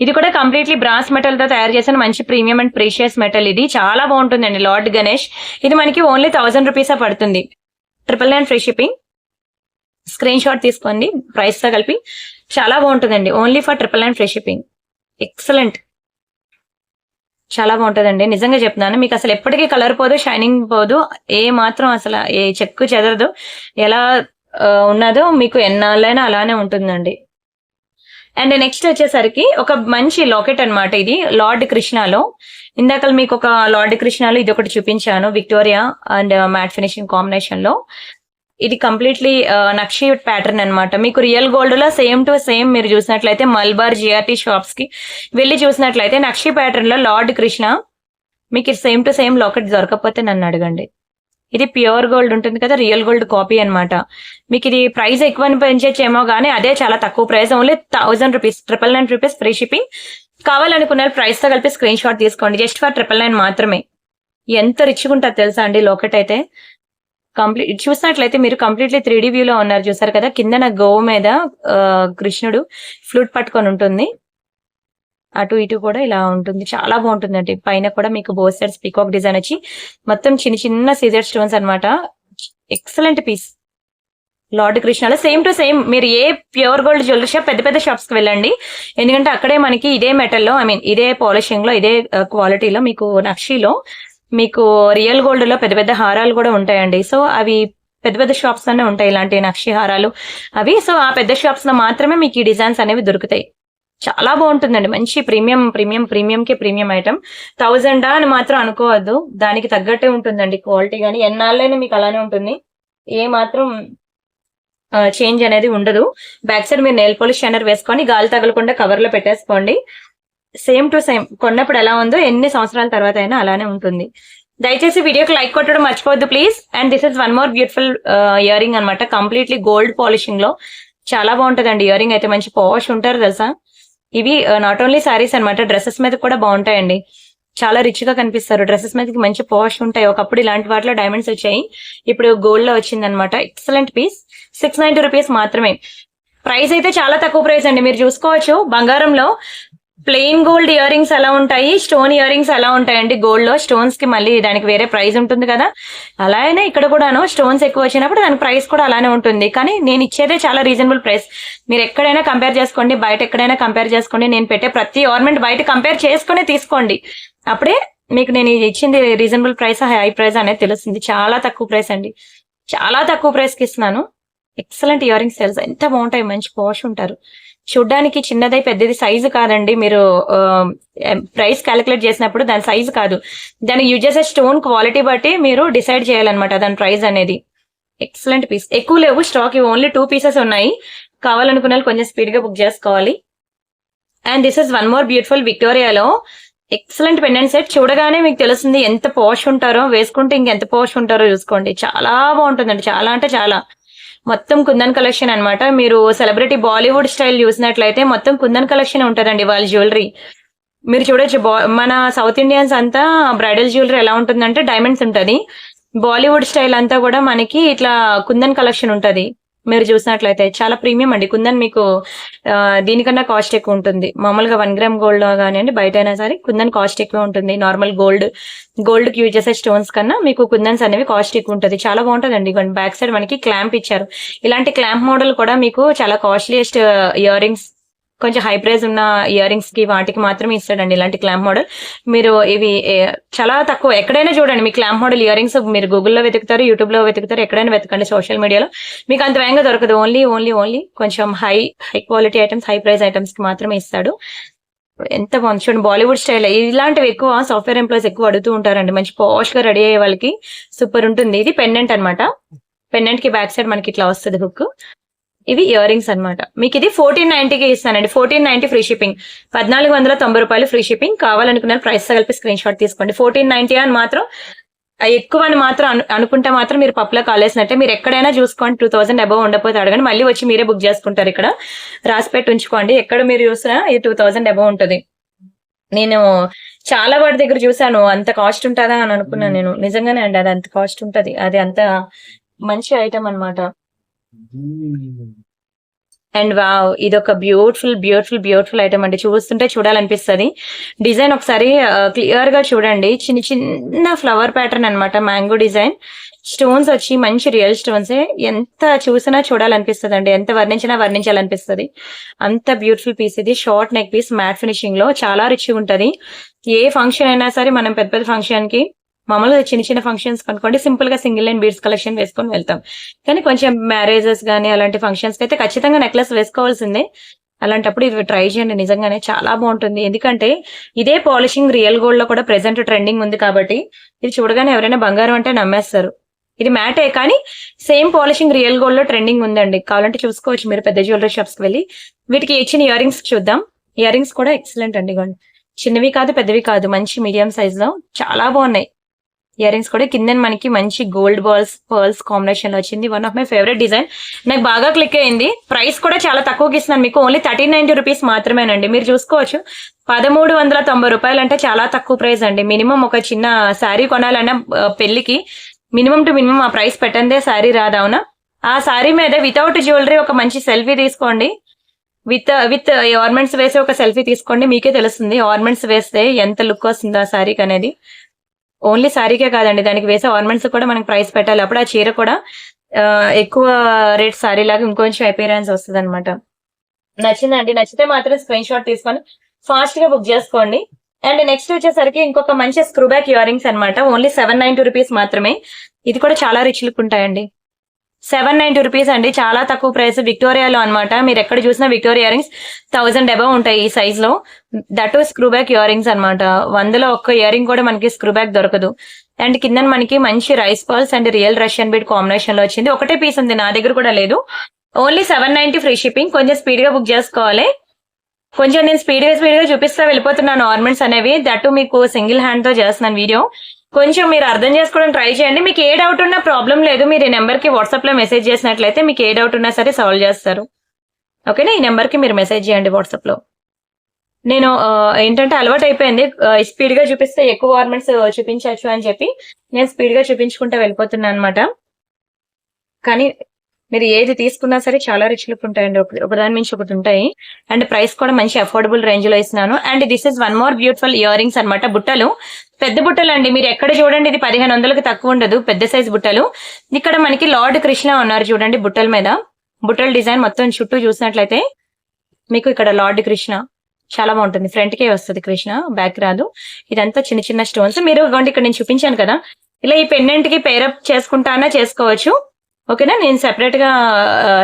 ఇది కూడా కంప్లీట్లీ బ్రాస్ మెటల్ తో తయారు చేసిన మంచి ప్రీమియం అండ్ ప్రీషియస్ మెటల్. ఇది చాలా బాగుంటుందండి. లార్డ్ గణేష్. ఇది మనకి ఓన్లీ 1000 రూపీసే పడుతుంది. 999 ఫ్రీ షిప్పింగ్. స్క్రీన్ షాట్ తీసుకోండి ప్రైస్ తో కలిపి. చాలా బాగుంటుందండి. Only for 999 free shipping. Excellent. చాలా బాగుంటుందండి. నిజంగా చెప్తున్నాను మీకు. అసలు ఎప్పటికీ కలర్ పోదు, షైనింగ్ పోదు, ఏ మాత్రం అసలు ఏ చెక్కు చెదరదు. ఎలా ఉన్నదో మీకు ఎన్నాళ్ళైనా అలానే ఉంటుందండి. అండ్ నెక్స్ట్ వచ్చేసరికి ఒక మంచి లాకెట్ అన్నమాట. ఇది లార్డ్ కృష్ణలో. ఇందాక మీకు ఒక లార్డ్ కృష్ణలో ఇది ఒకటి చూపించాను, Victoria and matte finishing combination లో. ఇది కంప్లీట్లీ నక్షి ప్యాటర్న్ అన్నమాట. మీకు రియల్ గోల్డ్ లో సేమ్ టు సేమ్ మీరు చూసినట్లయితే మల్బార్ జిఆర్టీ షాప్స్ కి వెళ్ళి చూసినట్లయితే నక్షి ప్యాటర్న్ లో లార్డ్ కృష్ణ మీకు సేమ్ టు సేమ్ లాకెట్ దొరకకపోతే నన్ను అడగండి. ఇది ప్యూర్ గోల్డ్ ఉంటుంది కదా, రియల్ గోల్డ్ కాపీ అన్నమాట. మీకు ఇది ప్రైస్ ఎక్కువ పెంచేమో గానీ అదే చాలా తక్కువ price. Only 1000 rupees, 999 rupees free shipping. కావాలనుకున్న ప్రైస్ తో కలిపి స్క్రీన్ షాట్ తీసుకోండి. జస్ట్ ఫర్ 999 మాత్రమే. ఎంత రిచ్గా ఉంటుంది తెలుసా అండి లాకెట్ అయితే. కంప్లీట్ చూసినట్లయితే మీరు కంప్లీట్లీ 3D వ్యూ లో ఉన్నారు చూసారు కదా. కింద గోవు మీద కృష్ణుడు ఫ్లూట్ పట్టుకొని ఉంటుంది. అటు ఇటు కూడా ఇలా ఉంటుంది. చాలా బాగుంటుందండి. పైన కూడా మీకు బోత్ సైడ్స్ పీకాక్ డిజైన్ వచ్చి మొత్తం చిన్న చిన్న సీజర్ స్టోన్స్ అన్నమాట. Excellent piece. లార్డ్ కృష్ణలో సేమ్ టు సేమ్ మీరు ఏ ప్యూర్ గోల్డ్ జ్యువెలరీ షాప్ పెద్ద పెద్ద షాప్స్ కి వెళ్ళండి. ఎందుకంటే అక్కడే మనకి ఇదే మెటల్లో ఇదే పాలిషింగ్ లో ఇదే క్వాలిటీలో మీకు నక్షిలో మీకు రియల్ గోల్డ్ లో పెద్ద పెద్ద హారాలు కూడా ఉంటాయండి. సో అవి పెద్ద పెద్ద షాప్స్ లోనే ఉంటాయి ఇలాంటి నక్షి హారాలు అవి. సో ఆ పెద్ద షాప్స్ లో మాత్రమే మీకు ఈ డిజైన్స్ అనేవి దొరుకుతాయి. చాలా బాగుంటుందండి. మంచి ప్రీమియం ప్రీమియం ప్రీమియం కి ప్రీమియం ఐటమ్. 1000 అని మాత్రం అనుకోవద్దు, దానికి తగ్గట్టే ఉంటుందండి క్వాలిటీ. కానీ ఎన్నాళ్ళైనా మీకు అలానే ఉంటుంది, ఏ మాత్రం చేంజ్ అనేది ఉండదు. బ్యాక్ సైడ్ మీరు నెయిల్ పాలిష్ షైనర్ వేసుకొని గాలి తగలకుండా కవర్ లో పెట్టేసుకోండి. సేమ్ టు సేమ్ కొన్నప్పుడు ఎలా ఉందో ఎన్ని సంవత్సరాల తర్వాత అయినా అలానే ఉంటుంది. దయచేసి వీడియోకి లైక్ కొట్టడం మర్చిపోవద్దు please. And this is one more beautiful ear ring అనమాట. కంప్లీట్లీ గోల్డ్ పాలిషింగ్ లో చాలా బాగుంటదండి. ఇయర్ రింగ్ అయితే మంచి పాష్ ఉంటారు తెలుసా. ఇవి నాట్ ఓన్లీ శారీస్ అనమాట, డ్రెస్సెస్ మీద కూడా బాగుంటాయండి. చాలా రిచ్ గా కనిపిస్తారు. డ్రెస్సెస్ మీదకి మంచి పాష్ ఉంటాయి. ఒకప్పుడు ఇలాంటి వాటిలో డైమండ్స్ వచ్చాయి, ఇప్పుడు గోల్డ్ లో వచ్చింది అనమాట. Excellent piece. 690 రూపీస్ మాత్రమే. ప్రైస్ అయితే చాలా తక్కువ ప్రైస్ అండి. మీరు చూసుకోవచ్చు బంగారంలో ప్లెయిన్ గోల్డ్ ఇయర్ రింగ్స్ ఎలా ఉంటాయి, స్టోన్ ఇయర్ రింగ్స్ ఎలా ఉంటాయండి. గోల్డ్ లో స్టోన్స్ కి మళ్ళీ దానికి వేరే ప్రైస్ ఉంటుంది కదా, అలానే ఇక్కడ కూడాను స్టోన్స్ ఎక్కువ వచ్చినప్పుడు దాని ప్రైస్ కూడా అలానే ఉంటుంది. కానీ నేను ఇచ్చేదే చాలా రీజనబుల్ ప్రైస్. మీరు ఎక్కడైనా కంపేర్ చేసుకోండి, బయట ఎక్కడైనా కంపేర్ చేసుకోండి. నేను పెట్టే ప్రతి ఆర్నమెంట్ బయట కంపేర్ చేసుకుని తీసుకోండి. అప్పుడే మీకు నేను ఇచ్చింది రీజనబుల్ ప్రైస్ హై ప్రైస్ అనేది తెలుస్తుంది. చాలా తక్కువ ప్రైస్ అండి, చాలా తక్కువ ప్రైస్ కి ఇస్తున్నాను. ఎక్సలెంట్ ఇయర్ రింగ్స్ తెలుసా ఎంత బాగుంటాయి, మంచి పాష్ ఉంటారు. చూడ్డానికి చిన్నదై పెద్దది సైజు కాదండి. మీరు ప్రైస్ క్యాలిక్యులేట్ చేసినప్పుడు దాని సైజు కాదు, దానికి యూజ్ చేసే స్టోన్ క్వాలిటీ బట్టి మీరు డిసైడ్ చేయాలన్నమాట దాని ప్రైస్ అనేది. Excellent piece. ఎక్కువ లేవు స్టాక్, ఓన్లీ 2 పీసెస్ ఉన్నాయి. కావాలనుకున్న కొంచెం స్పీడ్ గా బుక్ చేసుకోవాలి. And this is one more beautiful విక్టోరియాలో ఎక్సలెంట్ పెండెంట్ సెట్. చూడగానే మీకు తెలుస్తుంది ఎంత పాష్ ఉంటారో, వేసుకుంటే ఇంకెంత పాష్ ఉంటారో చూసుకోండి. చాలా బాగుంటుందండి, చాలా అంటే చాలా. మొత్తం కుందన్ కలెక్షన్ అన్నమాట. మీరు సెలబ్రిటీ బాలీవుడ్ స్టైల్ చూసినట్లయితే మొత్తం కుందన్ కలెక్షన్ ఉంటుందండి వాళ్ళ జ్యువెలరీ. మీరు చూడొచ్చు మన సౌత్ ఇండియన్స్ అంతా బ్రైడల్ జ్యువెలరీ ఎలా ఉంటుందంటే డైమండ్స్ ఉంటది. బాలీవుడ్ స్టైల్ అంతా కూడా మనకి ఇట్లా కుందన్ కలెక్షన్ ఉంటది. మీరు చూసినట్లయితే చాలా ప్రీమియం అండి. కుందన్ మీకు దీనికన్నా కాస్ట్ ఎక్కువ ఉంటుంది. మామూలుగా 1 గ్రామ్ గోల్డ్ కానివ్వండి బయట అయినా సరే కుందన్ కాస్ట్ ఎక్కువ ఉంటుంది. నార్మల్ గోల్డ్ కి యూజ్ చేసే స్టోన్స్ కన్నా మీకు కుందన్స్ అనేవి కాస్ట్ ఎక్కువ ఉంటుంది. చాలా బాగుంటుందండి. బ్యాక్ సైడ్ మనకి క్లాంప్ ఇచ్చారు. ఇలాంటి క్లాంప్ మోడల్ కూడా మీకు చాలా కాస్ట్లీయెస్ట్ ఇయర్ రింగ్స్, కొంచెం హై ప్రైస్ ఉన్న ఇయర్ రింగ్స్ కి వాటికి మాత్రమే ఇస్తాడండి ఇలాంటి క్లాంప్ మోడల్. మీరు ఇవి చాలా తక్కువ, ఎక్కడైనా చూడండి మీ క్లాంప్ మోడల్ ఇయర్ రింగ్స్ మీరు గూగుల్లో వెతుకుతారు, యూట్యూబ్ లో వెతుకుతారు, ఎక్కడైనా వెతకండి సోషల్ మీడియాలో, మీకు అంత వేగంగా దొరకదు. ఓన్లీ కొంచెం high quality items, high price items కి మాత్రమే ఇస్తాడు. ఎంత బాగుంది చూడండి. బాలీవుడ్ స్టైల్ ఇలాంటివి ఎక్కువ సాఫ్ట్వేర్ ఎంప్లాయీస్ ఎక్కువ అడుగుతూ ఉంటారండి. మంచి పాష్ గా రెడీ అయ్యే వాళ్ళకి సూపర్ ఉంటుంది. ఇది పెండెంట్ అనమాట. పెండెంట్ కి బ్యాక్ సైడ్ మనకి ఇట్లా వస్తుంది హుక్. ఇవి ఇయర్ రింగ్స్ అనమాట. మీకు ఇది 1490కి ఇస్తానండి. 1490 ఫ్రీ షిప్పింగ్. 1490 రూపాయలు ఫ్రీ షిప్పింగ్. కావాలనుకున్న ప్రైస్ కలిపి స్క్రీన్ షాట్ తీసుకోండి. 1490 అని మాత్రం ఎక్కువ అని మాత్రం అనుకుంటే మాత్రం మీరు పప్పులో కాలేసినట్టే. మీరు ఎక్కడైనా చూసుకోండి, 2000 అబౌవ్ ఉండకపోతే అడగండి, మళ్ళీ వచ్చి మీరే బుక్ చేసుకుంటారు. ఇక్కడ రాసిపెట్టి ఉంచుకోండి, ఎక్కడ మీరు చూసినా ఇది 2000 అబౌవ్ ఉంటుంది. నేను చాలా వాటి దగ్గర చూసాను, అంత కాస్ట్ ఉంటుందా అని అనుకున్నాను నేను. నిజంగానే అండి, అది అంత కాస్ట్ ఉంటది. అది అంత మంచి ఐటమ్ అనమాట. అండ్ వావ్, ఇది ఒక బ్యూటిఫుల్ ఐటమ్ అండి. చూస్తుంటే చూడాలనిపిస్తుంది. డిజైన్ ఒకసారి క్లియర్ గా చూడండి. చిన్న చిన్న ఫ్లవర్ ప్యాటర్న్ అన్నమాట, మ్యాంగో డిజైన్. స్టోన్స్ వచ్చి మంచి రియల్ స్టోన్స్. ఎంత చూసినా చూడాలనిపిస్తుంది అండి, ఎంత వర్ణించినా వర్ణించాలనిపిస్తుంది. అంత బ్యూటిఫుల్ పీస్ ఇది. Short neck piece, matte finishing లో చాలా రిచ్ ఉంటది. ఏ ఫంక్షన్ అయినా సరే, మనం పెద్ద పెద్ద ఫంక్షన్ కి, మామూలుగా చిన్న చిన్న ఫంక్షన్స్ కనుకోండి సింపుల్ గా సింగిల్ లైన్ బీడ్స్ కలెక్షన్ వేసుకొని వెళ్తాం. కానీ కొంచెం మ్యారేజెస్ గానీ అలాంటి ఫంక్షన్స్ కి అయితే ఖచ్చితంగా నెక్లెస్ వేసుకోవాల్సిందే. అలాంటప్పుడు ఇది ట్రై చేయండి, నిజంగానే చాలా బాగుంటుంది. ఎందుకంటే ఇదే పాలిషింగ్ రియల్ గోల్డ్ లో కూడా ప్రెసెంట్ ట్రెండింగ్ ఉంది కాబట్టి, ఇది చూడగానే ఎవరైనా బంగారం అంటే నమ్మేస్తారు. ఇది మ్యాటే కానీ సేమ్ పాలిషింగ్ రియల్ గోల్డ్ లో ట్రెండింగ్ ఉందండి. కావాలంటే చూసుకోవచ్చు మీరు పెద్ద జ్యువెలరీ షాప్స్ కి వెళ్ళి. వీటికి ఇచ్చిన ఇయర్ రింగ్స్ చూద్దాం. ఇయర్ రింగ్స్ కూడా ఎక్సలెంట్ అండి. చిన్నవి కాదు, పెద్దవి కాదు, మంచి మీడియం సైజ్ లో చాలా బాగున్నాయి. ఇయర్ రింగ్స్ కూడా కింద మనకి మంచి గోల్డ్ బాల్స్, పర్ల్స్ కాంబినేషన్ లో వచ్చింది. One of my favourite design, నాకు బాగా క్లిక్ అయింది. ప్రైస్ కూడా చాలా తక్కువకి ఇస్తున్నాను మీకు, ఓన్లీ 1390 రూపీస్ మాత్రమేనండి. మీరు చూసుకోవచ్చు, 1390 రూపాయలు అంటే చాలా తక్కువ ప్రైస్ అండి. మినిమం ఒక చిన్న శారీ కొనాలన్నా పెళ్లికి మినిమం టు మినిమం ఆ ప్రైస్ పెట్టందే శారీ రాదవునా. ఆ శారీ మీద వితౌట్ జ్యువెలరీ ఒక మంచి సెల్ఫీ తీసుకోండి. విత్ ఆర్నమెంట్స్ వేసి ఒక సెల్ఫీ తీసుకోండి, మీకే తెలుస్తుంది ఆర్నమెంట్స్ వేస్తే ఎంత లుక్ వస్తుంది ఆ శారీకి అనేది. ఓన్లీ శారీకే కాదండి, దానికి వేసే ఆర్నమెంట్స్ కూడా మనకి ప్రైస్ పెట్టాలి. అప్పుడు ఆ చీర కూడా ఎక్కువ రేట్ శారీ లాగా ఇంకొంచెం అపీరెన్స్ వస్తుంది అనమాట. నచ్చిందండి, నచ్చితే మాత్రం స్క్రీన్ షాట్ తీసుకొని ఫాస్ట్ గా బుక్ చేసుకోండి. అండ్ నెక్స్ట్ వచ్చేసరికి ఇంకొక మంచి స్క్రూ బ్యాక్ ఇయర్ రింగ్స్ అనమాట. ఓన్లీ 790 రూపీస్ మాత్రమే. ఇది కూడా చాలా రిచ్ లుక్ ఉంటాయండి. 790 రూపీస్ అండి, చాలా తక్కువ ప్రైస్. విక్టోరియాలో అనమాట. మీరు ఎక్కడ చూసినా విక్టోరియా ఇయర్ రింగ్స్ 1000 అబవ్ ఉంటాయి ఈ సైజ్ లో. That screw back ear rings అనమాట. 100లో ఒక్క ఇయర్ రింగ్ కూడా మనకి స్క్రూ బ్యాక్ దొరకదు. అండ్ కింద మనకి మంచి rice pearls and real Russian bead combination లో వచ్చింది. ఒకటే పీస్ ఉంది, నా దగ్గర కూడా లేదు. Only 790 free shipping. కొంచెం స్పీడ్ గా బుక్ చేసుకోవాలి. కొంచెం నేను స్పీడ్ గా చూపిస్తా వెళ్ళిపోతున్నాను ఆర్నమెంట్స్ అనేవి. దట్టు మీకు సింగిల్ హ్యాండ్ తో చేస్తున్నాను వీడియో. కొంచెం మీరు అర్థం చేసుకోవడం ట్రై చేయండి. మీకు ఏ డౌట్ ఉన్నా ప్రాబ్లం లేదు, మీరు ఈ నెంబర్ కి వాట్సాప్ లో మెసేజ్ చేసినట్లయితే మీకు ఏ డౌట్ ఉన్నా సరే సాల్వ్ చేస్తారు. ఓకేనా, ఈ నెంబర్ కి మీరు మెసేజ్ చేయండి వాట్సాప్ లో. నేను ఏంటంటే అలవాటు అయిపోయింది, స్పీడ్ గా చూపిస్తే ఎక్కువ ఆర్నమెంట్స్ చూపించవచ్చు అని చెప్పి నేను స్పీడ్ గా చూపించుకుంటూ వెళ్ళిపోతున్నాను అనమాట. కానీ మీరు ఏది తీసుకున్నా సరే చాలా రిచ్ లుక్ ఉంటాయండి, ఒకదాని మించి ఒకటి ఉంటాయి. అండ్ ప్రైస్ కూడా మంచి అఫోర్డబుల్ రేంజ్ లో ఇస్తున్నాను. And this is one more beautiful ear rings అనమాట. బుట్టలు, పెద్ద బుట్టలు అండి. మీరు ఎక్కడ చూడండి ఇది 1500కి తక్కువ ఉండదు, పెద్ద సైజ్ బుట్టలు. ఇక్కడ మనకి లార్డ్ కృష్ణ ఉన్నారు చూడండి బుట్టల మీద. బుట్టల డిజైన్ మొత్తం చుట్టూ చూసినట్లయితే మీకు ఇక్కడ లార్డ్ కృష్ణ చాలా బాగుంటుంది. ఫ్రంట్ కే వస్తుంది కృష్ణ, బ్యాక్ రాదు. ఇదంతా చిన్న చిన్న స్టోన్స్. మీరు ఇక్కడ నేను చూపించాను కదా, ఇలా ఈ పెండెంట్ కి పేరప్ చేసుకుంటానా చేసుకోవచ్చు. ఓకేనా, నేను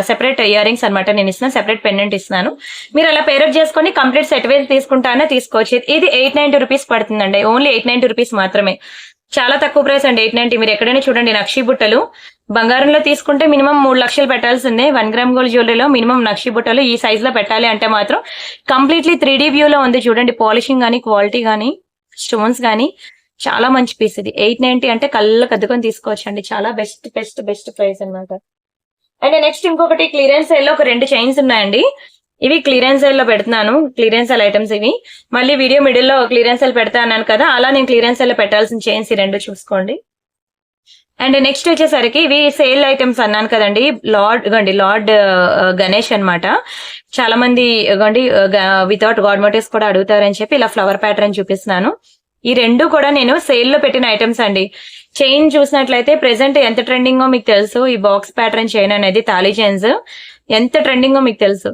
సెపరేట్ ఇయర్ రింగ్స్ అనమాట నేను ఇస్తున్నాను, సెపరేట్ పెండెంట్ ఇస్తున్నాను. మీరు అలా పేరప్ చేసుకొని కంప్లీట్ సెట్ వేసి తీసుకుంటానా తీసుకోవచ్చు. ఇది 890 రూపీస్ పడుతుందండి, ఓన్లీ 890 రూపీస్ మాత్రమే. చాలా తక్కువ ప్రైస్ అండి, 890. మీరు ఎక్కడైనా చూడండి నక్షి బుట్టలు. బంగారంలో తీసుకుంటే మినిమం 3 లక్షలు పెట్టాల్సిందే. 1 గ్రామ్ గోల్డ్ జ్యువెలరీలో మినిమం నక్షి బుట్టలు ఈ సైజ్ లో పెట్టాలి అంటే మాత్రం కంప్లీట్లీ 3D వ్యూ లో ఉంది చూడండి. పాలిషింగ్ గానీ, క్వాలిటీ గానీ, స్టోన్స్ గానీ చాలా మంచి పీస్. ఇది 890 అంటే కళ్ళకు అద్దుకొని తీసుకోవచ్చు అండి. చాలా బెస్ట్ ప్రైస్ అన్నమాట. అండ్ నెక్స్ట్ ఇంకొకటి క్లియరెన్స్ సేల్ లో ఒక 2 చైన్స్ ఉన్నాయండి. ఇవి క్లియరెన్స్ సేల్ లో పెడుతున్నాను, క్లియరెన్స్ సేల్ ఐటమ్స్ ఇవి. మళ్ళీ వీడియో మిడిల్ లో క్లియరెన్స్ సేల్ పెడతా అన్నాను కదా, అలా నేను క్లియరెన్స్ సేల్ లో పెట్టాల్సిన చైన్స్ ఈ 2 చూసుకోండి. అండ్ నెక్స్ట్ వచ్చేసరికి ఇవి సేల్ ఐటమ్స్ అన్నాను కదండి. లార్డ్ గణేష్ అన్నమాట. చాలా మంది వితౌట్ గాడ్ మోటివ్స్ కూడా అడుగుతారని చెప్పి ఇలా ఫ్లవర్ ప్యాటర్న్ చూపిస్తున్నాను. ఈ 2 కూడా నేను సేల్ లో పెట్టిన ఐటమ్స్ అండి. చైన్ చూసినట్లయితే ప్రెసెంట్ ఎంత ట్రెండింగో మీకు తెలుసు. ఈ బాక్స్ ప్యాటర్న్ చైన్ అనేది తాళీ చైన్స్ ఎంత ట్రెండింగో మీకు తెలుసు.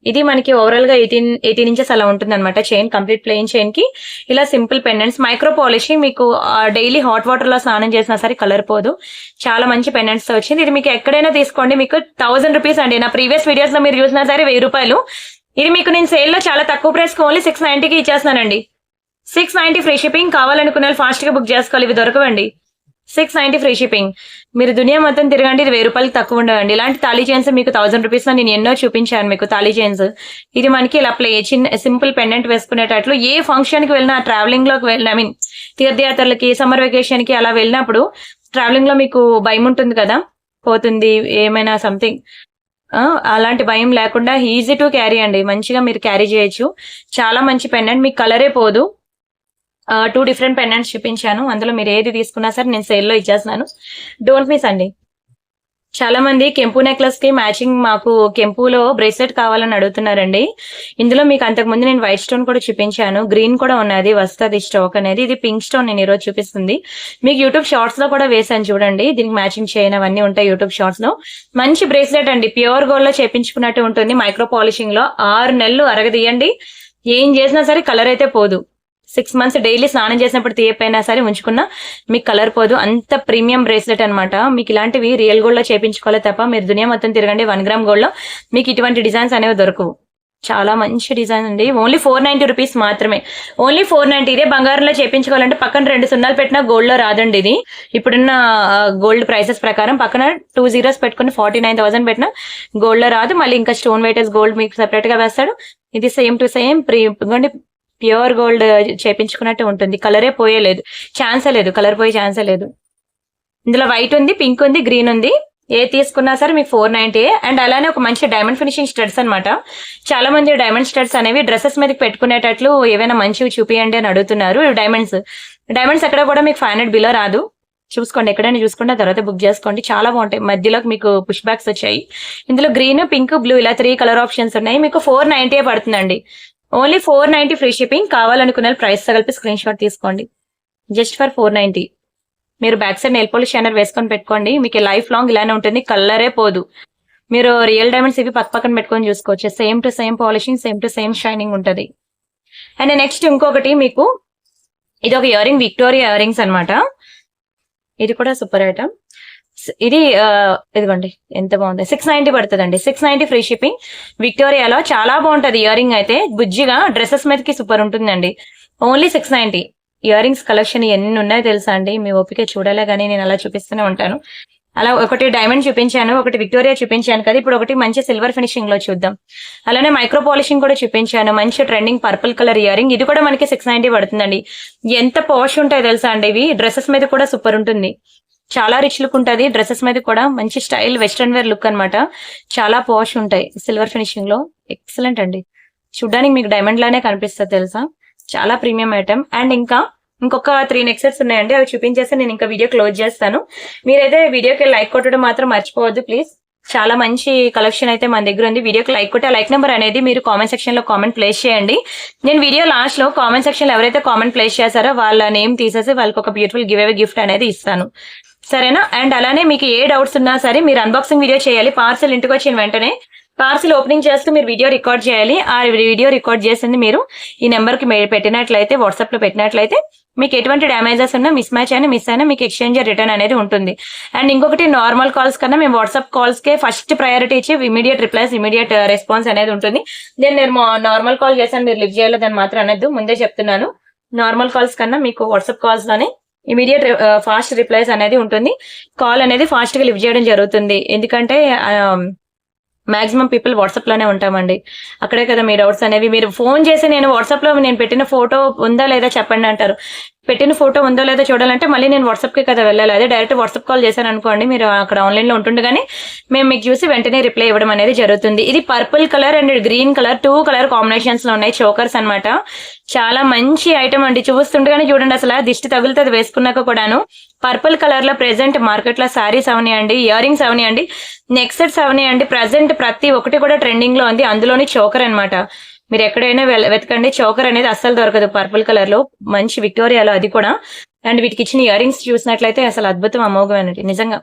ఇది మనకి ఓవరాల్ గా 18 ఇంచెస్ అలా ఉంటుంది అనమాట చైన్. కంప్లీట్ ప్లెయిన్ చైన్ కి ఇలా సింపుల్ పెండెంట్స్, మైక్రో పాలిషింగ్. మీకు డైలీ హాట్ వాటర్ లో స్నానం చేసినా సరే కలర్ పోదు. చాలా మంచి పెండెంట్స్ తో వచ్చింది. ఇది మీకు ఎక్కడైనా తీసుకోండి, మీకు 1000 రూపీస్ అండి. నా ప్రీవియస్ వీడియోస్ లో మీరు చూసినా సరే 1000 రూపాయలు. ఇది మీకు నేను సేల్ లో చాలా తక్కువ ప్రైస్ కి ఓన్లీ 690కి ఇచ్చేస్తున్నానండి. 690 free shipping. కావాలనుకునే వాళ్ళు ఫాస్ట్ గా బుక్ చేసుకోవాలి, ఇవి దొరకవండి. 690 ఫ్రీ షిప్పింగ్. మీరు దునియా మొత్తం తిరగండి, ఇది 1000 రూపాయలకి తక్కువ ఉండవండి. ఇలాంటి తాళీ చైన్స్ మీకు 1000 రూపీస్ లో నేను ఎన్నో చూపించాను మీకు తాళీ చైన్స్. ఇది మనకి ఇలా చిన్న సింపుల్ పెండెంట్ వేసుకునేటట్లు ఏ ఫంక్షన్ కి వెళ్ళినా, ట్రావెలింగ్ లోకి వెళ్ళినా, తీర్థయాత్రలకి, సమ్మర్ వెకేషన్ కి అలా వెళ్ళినప్పుడు ట్రావెలింగ్ లో మీకు భయం ఉంటుంది కదా, పోతుంది ఏమైనా సంథింగ్, అలాంటి భయం లేకుండా ఈజీ టు క్యారీ అండి. మంచిగా మీరు క్యారీ చేయొచ్చు. చాలా మంచి పెండెంట్, మీకు కలరే పోదు. 2 డిఫరెంట్ పెండెంట్స్ చూపించాను, అందులో మీరు ఏది తీసుకున్నా సరే నేను సేల్ లో ఇచ్చేస్తున్నాను. డోంట్ మిస్ అండి. చాలా మంది కెంపు నెక్లెస్ కి మ్యాచింగ్ మాకు కెంపులో బ్రేస్లెట్ కావాలని అడుగుతున్నారండి. ఇందులో మీకు అంతకు ముందు నేను వైట్ స్టోన్ కూడా చూపించాను, గ్రీన్ కూడా ఉన్నది, వస్తుంది స్టాక్ అనేది. ఇది పింక్ స్టోన్ నేను ఈరోజు చూపిస్తుంది. మీకు యూట్యూబ్ షార్ట్స్ లో కూడా వేసాను చూడండి, దీనికి మ్యాచింగ్ చేయనవన్నీ ఉంటాయి యూట్యూబ్ షార్ట్స్ లో. మంచి బ్రేస్లెట్ అండి, ప్యూర్ గోల్డ్ లో చేపించుకున్నట్టు ఉంటుంది. మైక్రో పాలిషింగ్ లో 6 నెలలు అరగదీయండి, ఏం చేసినా సరే కలర్ అయితే పోదు. 6 months డైలీ స్నానం చేసినప్పుడు తీయపోయినా సరే ఉంచుకున్నా మీకు కలర్ పోదు. అంత ప్రీమియం బ్రేస్లెట్ అనమాట. మీకు ఇలాంటివి రియల్ గోల్డ్ లో చేపించుకోవాలి తప్ప మీరు దునియా మొత్తం తిరగండి 1 గ్రామ్ గోల్డ్ లో మీకు ఇటువంటి డిజైన్స్ అనేవి దొరకవు. చాలా మంచి డిజైన్ అండి. ఓన్లీ 490 రూపీస్ మాత్రమే, ఓన్లీ 490. ఇదే బంగారంలో చేపించుకోవాలంటే పక్కన 2 సున్నాలు పెట్టినా గోల్డ్ లో రాదండి. ఇది ఇప్పుడున్న గోల్డ్ ప్రైసెస్ ప్రకారం పక్కన 2 zeros పెట్టుకుని 49,000 పెట్టినా గోల్డ్ లో రాదు. మళ్ళీ ఇంకా స్టోన్ వెయిటెస్ గోల్డ్ మీకు సెపరేట్ గా వేస్తాడు. ఇది same to same pure gold చేపించుకున్నట్టు ఉంటుంది. కలరే పోయేలేదు, ఛాన్సే లేదు, కలర్ పోయే ఛాన్సే లేదు. ఇందులో వైట్ ఉంది, పింక్ ఉంది, గ్రీన్ ఉంది. ఏ తీసుకున్నా సరే మీకు 490. అండ్ అలానే ఒక మంచి డైమండ్ ఫినిషింగ్ స్టడ్స్ అనమాట. చాలా మంది డైమండ్ స్టడ్స్ అనేవి డ్రెస్సెస్ మీదకి పెట్టుకునేటట్లు ఏవైనా మంచివి చూపియండి అని అడుగుతున్నారు. డైమండ్స్ ఎక్కడ కూడా మీకు 500 బిలో రాదు. చూసుకోండి, ఎక్కడైనా చూసుకుంటే తర్వాత బుక్ చేసుకోండి. చాలా బాగుంటాయి. మధ్యలో మీకు పుష్ బ్యాక్స్ వచ్చాయి. ఇందులో గ్రీన్, పింక్, బ్లూ ఇలా 3 కలర్ ఆప్షన్స్ ఉన్నాయి. మీకు 490 పడుతుందండి. Only 490 free shipping. కావాలనుకున్న ప్రైస్ కలిపి స్క్రీన్ షాట్ తీసుకోండి. Just for 490. మీరు back side nail polish shiner వేసుకొని పెట్టుకోండి, మీకు లైఫ్ లాంగ్ ఇలానే ఉంటుంది, కలరే పోదు. మీరు రియల్ డైమండ్స్ ఇవి పక్కన పెట్టుకొని చూసుకోవచ్చు. Same to same polishing, same to same shining ఉంటుంది. అండ్ నెక్స్ట్ ఇంకొకటి మీకు ఇది ఒక ear ring, Victoria ear rings అనమాట. ఇది కూడా సూపర్ ఐటమ్. ఇది ఇదిగోండి ఎంత బాగుంది. 690 పడుతుందండి. 690 ఫ్రీ షిప్పింగ్. విక్టోరియాలో చాలా బాగుంటది ఇయర్ రింగ్ అయితే, బుజ్జిగా డ్రెస్సెస్ మీదకి సూపర్ ఉంటుందండి. ఓన్లీ 690. ఇయర్ రింగ్స్ కలెక్షన్ ఎన్ని ఉన్నాయో తెలుసా అండి, మీ ఓపిక చూడాలే కానీ నేను అలా చూపిస్తూనే ఉంటాను. అలా ఒకటి డైమండ్ చూపించాను, ఒకటి విక్టోరియా చూపించాను కదా, ఇప్పుడు ఒకటి మంచి సిల్వర్ ఫినిషింగ్ లో చూద్దాం. అలానే మైక్రో పాలిషింగ్ కూడా చూపించాను. మంచి trending purple colour ear ring. ఇది కూడా మనకి 690 పడుతుందండి. ఎంత పాష్ ఉంటాయో తెలుసా అండి, ఇవి డ్రెస్సెస్ మీద కూడా సూపర్ ఉంటుంది. చాలా రిచ్ లుక్ ఉంటుంది డ్రెస్సెస్ మీద కూడా. మంచి స్టైల్ వెస్ట్రన్ వేర్ లుక్ అనమాట. చాలా పాష్ ఉంటాయి సిల్వర్ ఫినిషింగ్ లో. ఎక్సలెంట్ అండి, చూడడానికి మీకు డైమండ్ లానే కనిపిస్తుంది తెలుసా. చాలా ప్రీమియం ఐటమ్. అండ్ ఇంకొక 3 నెక్ సెట్స్ ఉన్నాయండి, అవి చూపించేసి నేను ఇంకా వీడియో క్లోజ్ చేస్తాను. మీరైతే వీడియోకి లైక్ కొట్టడం మాత్రం మర్చిపోవద్దు ప్లీజ్. చాలా మంచి కలెక్షన్ అయితే మన దగ్గర ఉంది. వీడియోకి లైక్ కొట్టి ఆ లైక్ నెంబర్ అనేది మీరు కామెంట్ సెక్షన్ లో కామెంట్ ప్లేస్ చేయండి. నేను వీడియో లాస్ట్ లో కామెంట్ సెక్షన్ లో ఎవరైతే కామెంట్ ప్లేస్ చేశారో వాళ్ళ నేమ్ తీసేసి వాళ్ళకి ఒక బ్యూటిఫుల్ గివ్ అవే గిఫ్ట్ అనేది ఇస్తాను, సరేనా. అండ్ అలానే మీకు ఏ డౌట్స్ ఉన్నా సరే మీరు అన్బాక్సింగ్ వీడియో చేయాలి. పార్సల్ ఇంటికి వచ్చిన వెంటనే పార్సల్ ఓపెనింగ్ చేస్తూ మీరు వీడియో రికార్డ్ చేయాలి. ఆ వీడియో రికార్డ్ చేసింది మీరు ఈ నెంబర్ కి పెట్టినట్లయితే, వాట్సాప్ లో పెట్టినట్లయితే మీకు ఎటువంటి డ్యామేజెస్ ఉన్నా, మిస్ మ్యాచ్ అయినా మిస్ అయినా మీకు ఎక్స్చేంజ్ రిటర్న్ అనేది ఉంటుంది. అండ్ ఇంకొకటి, నార్మల్ కాల్స్ కన్నా మేము వాట్సాప్ కాల్స్ కే ఫస్ట్ ప్రయారిటీ ఇచ్చి ఇమీడియట్ రిప్లైస్, ఇమీడియట్ రెస్పాన్స్ అనేది ఉంటుంది. నేను నార్మల్ కాల్ చేశాను మీరు లిఫ్ట్ చేయాలి దాన్ని మాత్రం అనద్దు, ముందే చెప్తున్నాను. నార్మల్ కాల్స్ కన్నా మీకు వాట్సాప్ కాల్స్ లోనే ఇమీడియట్ ఫాస్ట్ రిప్లైస్ అనేది ఉంటుంది. కాల్ అనేది ఫాస్ట్ గా లిఫ్ట్ చేయడం జరుగుతుంది. ఎందుకంటే మాక్సిమం పీపుల్ వాట్సాప్ లోనే ఉంటామండి, అక్కడే కదా మీ డౌట్స్ అనేవి. మీరు ఫోన్ చేసి నేను వాట్సాప్ లో నేను పెట్టిన ఫోటో ఉందా లేదా చెప్పండి అంటారు. పెట్టిన ఫోటో ఉందో లేదో చూడాలంటే మళ్ళీ నేను వాట్సాప్ కి కదా వెళ్ళాలి. అదే డైరెక్ట్ వాట్సాప్ కాల్ చేశాను అనుకోండి, మీరు అక్కడ ఆన్లైన్ లో ఉంటుండగానే మేము మీకు చూసి వెంటనే రిప్లై ఇవ్వడం అనేది జరుగుతుంది. ఇది purple colour and green colour 2 colour combinations లో ఉన్నాయి చోకర్స్ అన్నమాట. చాలా మంచి ఐటమ్ అండి, చూస్తుండగానే చూడండి అసలు దిష్టి తగులుతుంది వేసుకున్నాక కూడాను. పర్పుల్ కలర్ లో ప్రెసెంట్ మార్కెట్ లో సారీస్ అవనియండి, ఇయర్ రింగ్స్ అవనియండి, నెక్ సెట్స్ అవనియండి, ప్రెసెంట్ ప్రతి ఒక్కటి కూడా ట్రెండింగ్ లో ఉంది. అందులోని చోకర్ అన్నమాట. మీరు ఎక్కడైనా వెతకండి, చోకర్ అనేది అస్సలు దొరకదు పర్పుల్ కలర్ లో, మంచి విక్టోరియాలో అది కూడా. అండ్ వీటికి ఇచ్చిన ఇయర్ రింగ్స్ చూసినట్లయితే అసలు అద్భుతం, అమోఘమైనది నిజంగా.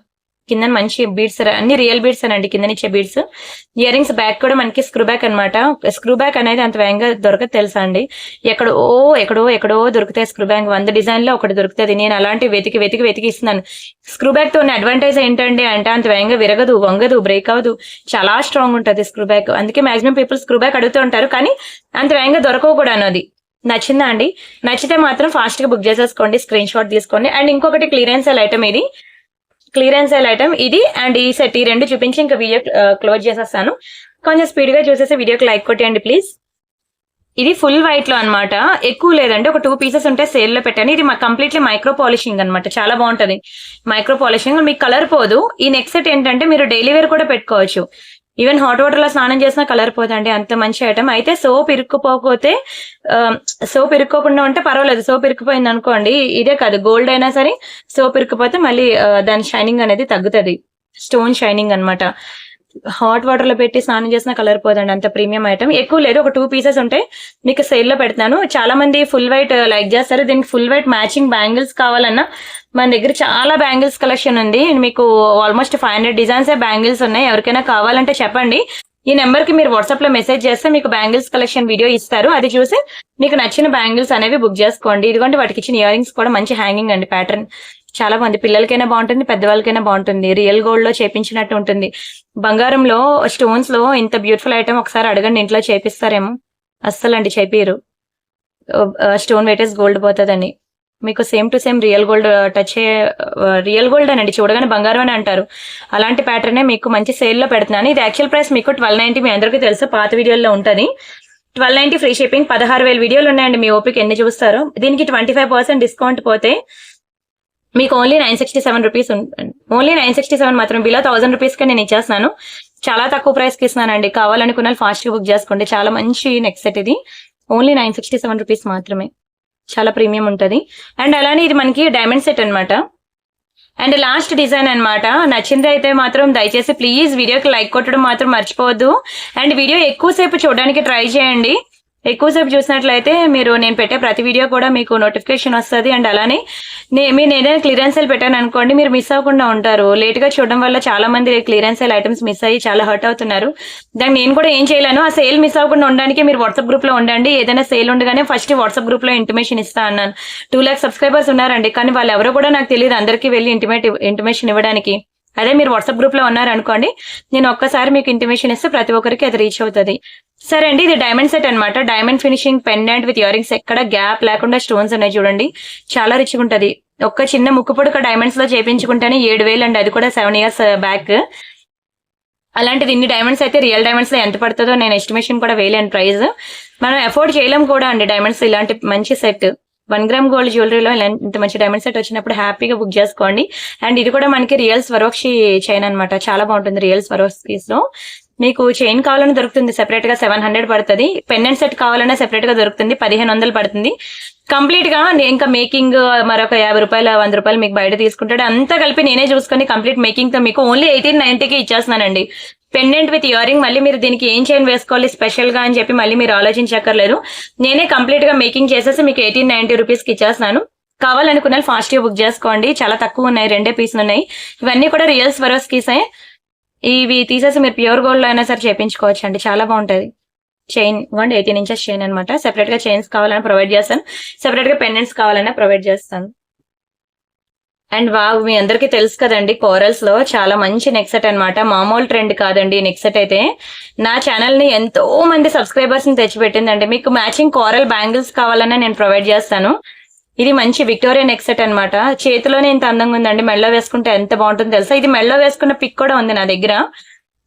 కింద మంచి బీడ్స్, అన్ని రియల్ బీడ్స్ అనండి కిందనిచ్చే బీడ్స్. ఇయర్ రింగ్స్ బ్యాక్ కూడా మనకి స్క్రూ బ్యాక్ అనమాట. స్క్రూ బ్యాక్ అనేది అంత వేగంగా దొరకదు తెలుసా అండి, ఎక్కడో దొరుకుతాయి స్క్రూ బ్యాక్. 100 డిజైన్ లో ఒకటి దొరుకుతుంది. నేను అలాంటి వెతికి ఇస్తున్నాను. స్క్రూ బ్యాక్ తో ఉన్న అడ్వాంటేజ్ ఏంటంటే అంత వేగంగా విరగదు, వంగదు, బ్రేక్ అవ్వదు, చాలా స్ట్రాంగ్ ఉంటుంది స్క్రూ బ్యాక్. అందుకే మాక్సిమం పీపుల్ స్క్రూ బ్యాక్ అడుగుతూ ఉంటారు, కానీ అంత వేగంగా దొరకవు కూడా అన్నది. నచ్చిందా అండి? నచ్చితే మాత్రం ఫాస్ట్ గా బుక్ చేసేసుకోండి, స్క్రీన్ షాట్ తీసుకోండి. అండ్ ఇంకొకటి క్లియరెన్స్ సేల్ ఐటమ్, ఇది క్లియరెన్స్ సేల్ ఐటమ్ ఇది అండ్ ఈ సెట్, ఈ రెండు చూపించి ఇంకా వీడియో క్లోజ్ చేసేస్తాను. కొంచెం స్పీడ్ గా చూసేసి వీడియోకి లైక్ కొట్టండి ప్లీజ్. ఇది ఫుల్ వైట్ లో అనమాట, ఎక్కువ లేదండి, ఒక 2 పీసెస్ ఉంటే సేల్ లో పెట్టాను. ఇది కంప్లీట్లీ మైక్రో పాలిషింగ్ అనమాట, చాలా బాగుంటది మైక్రో పాలిషింగ్, మీకు కలర్ పోదు. ఈ నెక్ సెట్ ఏంటంటే మీరు డైలీ వేర్ కూడా పెట్టుకోవచ్చు. ఈవెన్ హాట్ వాటర్ లో స్నానం చేసినా కలర్ పోదండి, అంత మంచి ఐటమ్. అయితే సోప్ ఇరుక్కుపోతే, సోప్ ఇరుక్కోకుండా ఉంటే పర్వాలేదు, సోప్ ఇరుక్కుపోయింది అనుకోండి, ఇదే కాదు గోల్డ్ అయినా సరే సోప్ ఇరుక్కుపోతే మళ్ళీ దాని షైనింగ్ అనేది తగ్గుతుంది. స్టోన్ షైనింగ్ అన్నమాట. హాట్ వాటర్ లో పెట్టి స్నానం చేసిన కలర్ పోదండి, అంత ప్రీమియం ఐటమ్. ఎక్కువ లేదు, ఒక 2 పీసెస్ ఉంటాయి, మీకు సేల్ లో పెడతాను. చాలా మంది ఫుల్ వైట్ లైక్ చేస్తారు, దీనికి ఫుల్ వైట్ మ్యాచింగ్ బ్యాంగిల్స్ కావాలన్నా మన దగ్గర చాలా బ్యాంగిల్స్ కలెక్షన్ ఉంది. మీకు ఆల్మోస్ట్ 500 డిజైన్స్ బ్యాంగిల్స్ ఉన్నాయి. ఎవరికైనా కావాలంటే చెప్పండి, ఈ నెంబర్ కి మీరు వాట్సాప్ లో మెసేజ్ చేస్తే మీకు బ్యాంగిల్స్ కలెక్షన్ వీడియో ఇస్తారు, అది చూసి మీకు నచ్చిన బ్యాంగిల్స్ అనేవి బుక్ చేసుకోండి. ఇదిగోండి వాటికి ఇచ్చిన ఇయర్ రింగ్స్ కూడా మంచి హ్యాంగింగ్ అండి, ప్యాటర్న్ చాలా మంది పిల్లలకైనా బాగుంటుంది, పెద్దవాళ్ళకైనా బాగుంటుంది. రియల్ గోల్డ్ లో చేపించినట్టు ఉంటుంది. బంగారంలో స్టోన్స్ లో ఇంత బ్యూటిఫుల్ ఐటమ్ ఒకసారి అడగండి, ఇంట్లో చేపిస్తారేమో. అస్సలు అండి చేపియరు, స్టోన్ వెయిటేజ్ గోల్డ్ పోతుందని. మీకు same to same real gold touch real gold అనండి, చూడగానే బంగారం అని అంటారు. అలాంటి ప్యాటర్నే మీకు మంచి సేల్ లో పెడుతున్నాను. ఇది యాక్చువల్ ప్రైస్ మీకు 1290, మీ అందరికీ తెలుసు, పాత వీడియోలో ఉంటుంది. 1290 ఫ్రీ షిప్పింగ్. 16,000 వీడియోలు ఉన్నాయండి, మీ ఓపిక ఎన్ని చూస్తారో. దీనికి 25% డిస్కౌంట్ పోతే మీకు ఓన్లీ 967 రూపీస్ ఉంటుంది. ఓన్లీ 967 మాత్రం, బిలో 1000 రూపీస్ కి నేను ఇచ్చేస్తున్నాను. చాలా తక్కువ ప్రైస్ కి ఇస్తున్నానండి, కావాలనుకున్న ఫాస్ట్ గా బుక్ చేసుకోండి. చాలా మంచి నెక్స్ట్ సెట్ ఇది, ఓన్లీ 967 రూపీస్ మాత్రమే, చాలా ప్రీమియం ఉంటది. అండ్ అలానే ఇది మనకి డైమండ్ సెట్ అన్నమాట. అండ్ లాస్ట్ డిజైన్ అన్నమాట. నచ్చింది అయితే మాత్రం దయచేసి ప్లీజ్ వీడియోకి లైక్ కొట్టడం మాత్రం మర్చిపోవద్దు. అండ్ వీడియో ఎక్కువసేపు చూడడానికి ట్రై చేయండి. ఎక్కువసేపు చూసినట్లయితే మీరు నేను పెట్టే ప్రతి వీడియో కూడా మీకు నోటిఫికేషన్ వస్తుంది. అండ్ అలానే మీరు ఏదైనా క్లియరెన్స్ సేల్ పెట్టాను అనుకోండి, మీరు మిస్ అవ్వకుండా ఉంటారు. లేట్ గా చూడడం వల్ల చాలా మంది క్లియరెన్స్ సేల్ ఐటమ్స్ మిస్ అయ్యి చాలా హర్ట్ అవుతున్నారు. దాన్ని నేను కూడా ఏం చేయలేను, ఆ సేల్ మిస్ అవ్వకుండా ఉండడానికి మీరు వాట్సాప్ గ్రూప్ లో ఉండండి. ఏదైనా సేల్ ఉండగానే ఫస్ట్ వాట్సాప్ గ్రూప్ లో ఇంటిమేషన్ ఇస్తా అన్నాను. 2 lakh సబ్స్క్రైబర్స్ ఉన్నారండి, కానీ వాళ్ళు ఎవరో కూడా నాకు తెలియదు అందరికీ వెళ్ళి ఇంటిమేషన్ ఇవ్వడానికి. అదే మీరు వాట్సాప్ గ్రూప్ లో ఉన్నారనుకోండి, నేను ఒక్కసారి మీకు ఇంటిమేషన్ ఇస్తే ప్రతి ఒక్కరికి అది రీచ్ అవుతుంది. సరే అండి, ఇది డైమండ్ సెట్ అన్నమాట. Diamond finishing pendant with ear rings, ఎక్కడ గ్యాప్ లేకుండా స్టోన్స్ ఉన్నాయి చూడండి, చాలా రిచ్ గా ఉంటది. ఒక్క చిన్న ముక్కు పొడక డైమండ్స్ లో చేయించుకుంటేనే 7,000 అండి, అది కూడా 7 years బ్యాక్. అలాంటిది ఇన్ని డైమండ్స్ అయితే రియల్ డైమండ్స్ లో ఎంత పడుతుందో నేను ఎస్టిమేషన్ కూడా వేయలేను ప్రైస్. మనం అఫోర్డ్ చేయలేం కూడా అండి డైమండ్స్ ఇలాంటి మంచి సెట్. 1 gram గోల్డ్ జ్యువెలరీలో ఇంత మంచి డైమండ్ సెట్ వచ్చినప్పుడు హ్యాపీగా బుక్ చేసుకోండి. అండ్ ఇది కూడా మనకి రియల్ స్వరోక్షి చైన్ అన్నమాట, చాలా బాగుంటుంది. రియల్ స్వరోక్షిస్ లో మీకు చైన్ కావాలని దొరుకుతుంది సెపరేట్ గా 700 పడుతుంది. పెండెంట్ సెట్ కావాలన్నా సెపరేట్ గా దొరుకుతుంది, 1500 పడుతుంది. కంప్లీట్ గా ఇంకా మేకింగ్ మరొక 50 రూపాయలు 100 రూపాయలు మీకు బయట తీసుకుంటాడు. అంతా కలిపి నేనే చూసుకొని కంప్లీట్ మేకింగ్ తో మీకు ఓన్లీ 1890కి ఇచ్చేస్తున్నానండి. Pendant with earring. మళ్ళీ మీరు దీనికి ఏం చైన్ వేసుకోవాలి స్పెషల్ గా అని చెప్పి మళ్ళీ మీరు ఆలోచించక్కర్లేదు, నేనే కంప్లీట్ గా మేకింగ్ చేసేసి మీకు 1890 రూపీస్ కి ఇచ్చేస్తున్నాను. కావాలనుకున్న ఫాస్ట్ గా బుక్ చేసుకోండి, చాలా తక్కువ ఉన్నాయి, 2 పీసులు ఉన్నాయి. ఇవన్నీ కూడా రియల్ స్వరోస్కీసే. ఇవి తీసేసి మీరు ప్యూర్ గోల్డ్ లో అయినా సరే చేయించుకోవచ్చు అండి, చాలా బాగుంటది. చైన్ 18 inches చైన్ అనమాట. సెపరేట్ గా చైన్స్ కావాలన్నా ప్రొవైడ్ చేస్తాను, సెపరేట్ గా పెండెంట్స్ కావాలన్నా ప్రొవైడ్ చేస్తాను. అండ్ మీ అందరికీ తెలుసు కదండి, కోరల్స్ లో చాలా మంచి నెక్ సెట్ అనమాట. మామూలు ట్రెండ్ కాదండి నెక్ సెట్ అయితే. నా ఛానల్ ని ఎంతో మంది సబ్స్క్రైబర్స్ ని తెచ్చిపెట్టిందండి. మీకు మ్యాచింగ్ కోరల్ బ్యాంగిల్స్ కావాలన్నా నేను ప్రొవైడ్ చేస్తాను. ఇది మంచి విక్టోరియా నెక్ సెట్ అనమాట. చేతిలోనే ఇంత అందంగా ఉందండి, మెడలో వేసుకుంటే ఎంత బాగుంటుందో తెలుసా. ఇది మెడలో వేసుకున్న పిక్ కూడా ఉంది నా దగ్గర,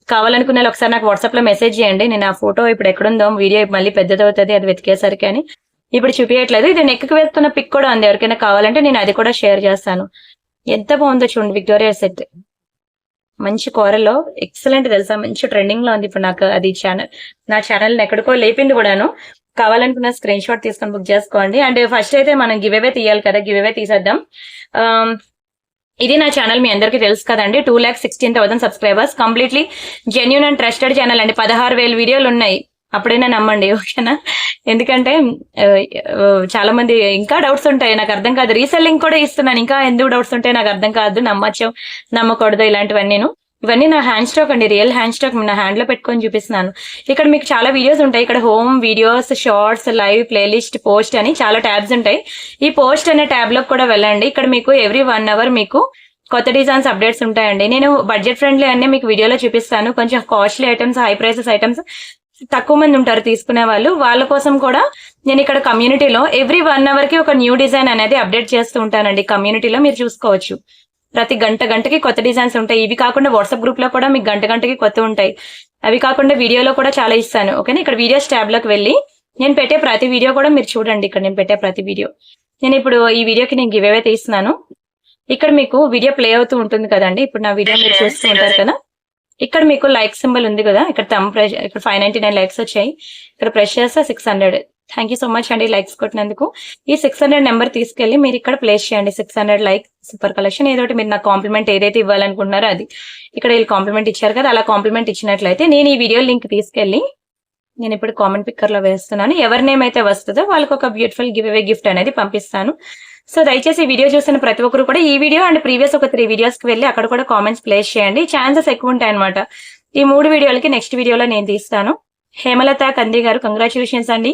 కావాలనుకున్న ఒకసారి నాకు వాట్సాప్ లో మెసేజ్ చేయండి. నేను ఆ ఫోటో ఇప్పుడు ఎక్కడుందో, వీడియో మళ్ళీ పెద్దదవుతుంది అది వెతికేసరికి అని ఇప్పుడు చూపించట్లేదు. ఇది నెక్ కి వేసుకున్న పిక్ కూడా ఉంది, ఎవరికైనా కావాలంటే నేను అది కూడా షేర్ చేస్తాను. ఎంత బాగుందో చూడండి విక్టోరియా సెట్, మంచి కూరలో ఎక్సలెంట్ తెలుసా, మంచి ట్రెండింగ్ లో ఉంది ఇప్పుడు. నాకు అది నా ఛానల్ ఎక్కడికో లేపింది కూడాను. కావాలనుకున్న స్క్రీన్ షాట్ తీసుకొని బుక్ చేసుకోండి. అండ్ ఫస్ట్ అయితే మనం గివ్ అవే తీయాలి కదా, గివ్ అవే తీసేద్దాం. ఇది నా ఛానల్ మీ అందరికీ తెలుసు కదండి, 2,16,000 subscribers, completely genuine and trusted channel అండి. 16,000 వీడియోలు ఉన్నాయి, అప్పుడైనా నమ్మండి, ఓకేనా. ఎందుకంటే చాలా మంది ఇంకా డౌట్స్ ఉంటాయి, నాకు అర్థం కాదు. రీసెల్లింగ్ కూడా ఇస్తున్నాను, ఇంకా ఎందుకు డౌట్స్ ఉంటాయి నాకు అర్థం కాదు. నమ్మచ్చు నమ్మకూడదు ఇలాంటివన్నీ. ఇవన్నీ నా హ్యాండ్ స్టాక్ అండి, రియల్ హ్యాండ్ స్టాక్ నా హ్యాండ్ లో పెట్టుకొని చూపిస్తున్నాను. ఇక్కడ మీకు చాలా వీడియోస్ ఉంటాయి, ఇక్కడ home videos, shorts, live, playlist, post అని చాలా ట్యాబ్స్ ఉంటాయి. ఈ పోస్ట్ అనే ట్యాబ్ లో కూడా వెళ్ళండి. ఇక్కడ మీకు ఎవ్రీ 1 hour మీకు కొత్త డిజైన్స్ అప్డేట్స్ ఉంటాయండి. నేను బడ్జెట్ ఫ్రెండ్లీ అన్ని మీకు వీడియోలో చూపిస్తాను. కొంచెం costly items, high prices items తక్కువ మంది ఉంటారు తీసుకునే వాళ్ళు, వాళ్ళ కోసం కూడా నేను ఇక్కడ కమ్యూనిటీలో ఎవ్రీ 1 hour కి ఒక న్యూ డిజైన్ అనేది అప్డేట్ చేస్తూ ఉంటానండి. కమ్యూనిటీలో మీరు చూసుకోవచ్చు, ప్రతి గంటకి కొత్త డిజైన్స్ ఉంటాయి. ఇవి కాకుండా వాట్సాప్ గ్రూప్ లో కూడా మీకు గంటకి కొత్త ఉంటాయి. అవి కాకుండా వీడియోలో కూడా చాలా ఇస్తాను, ఓకేనా. ఇక్కడ వీడియోస్ ట్యాబ్ లోకి వెళ్ళి నేను పెట్టే ప్రతి వీడియో కూడా మీరు చూడండి. ఇక్కడ నేను పెట్టే ప్రతి వీడియో, నేను ఇప్పుడు ఈ వీడియోకి నేను గివ్ అవే తీస్తున్నాను. ఇక్కడ మీకు వీడియో ప్లే అవుతూ ఉంటుంది కదండి, ఇప్పుడు నా వీడియో మీరు చూస్తూ ఉంటారు కదా. ఇక్కడ మీకు లైక్ సింబల్ ఉంది కదా, ఇక్కడ ఇక్కడ 599 లైక్స్ వచ్చాయి. ఇక్కడ ప్రెస్ చేస్తే 600, థ్యాంక్ యూ సో మచ్ అండి లైక్స్ కొట్టినందుకు. ఈ 600 నెంబర్ తీసుకెళ్లి మీరు ఇక్కడ ప్లేస్ చేయండి. 600 లైక్ సూపర్ కలెక్షన్. ఏదోటి మీరు నాకు కాంప్లిమెంట్ ఏదైతే ఇవ్వాలనుకుంటున్నారో అది. ఇక్కడ వీళ్ళు కాంప్లిమెంట్ ఇచ్చారు కదా, అలా కాంప్లిమెంట్ ఇచ్చినట్లయితే నేను ఈ వీడియో లింక్ తీసుకెళ్లి నేను ఇప్పుడు కామెంట్ పిక్కర్ లో వేస్తున్నాను. ఎవరి నేమ్ అయితే వస్తుందో వాళ్ళకి ఒక బ్యూటిఫుల్ గివ్ అవే గిఫ్ట్ అనేది పంపిస్తాను. సో దయచేసి ఈ వీడియో చూసిన ప్రతి ఒక్కరు కూడా ఈ వీడియో అండ్ ప్రీవియస్ ఒక 3 వీడియోస్ కి వెళ్ళి అక్కడ కూడా కామెంట్స్ ప్లేస్ చేయండి. ఛాన్సెస్ ఎక్కువ ఉంటాయి అనమాట. ఈ 3 వీడియోలకి నెక్స్ట్ వీడియోలో నేను తీస్తాను. హేమలత కంది గారు కంగ్రాచులేషన్స్ అండి.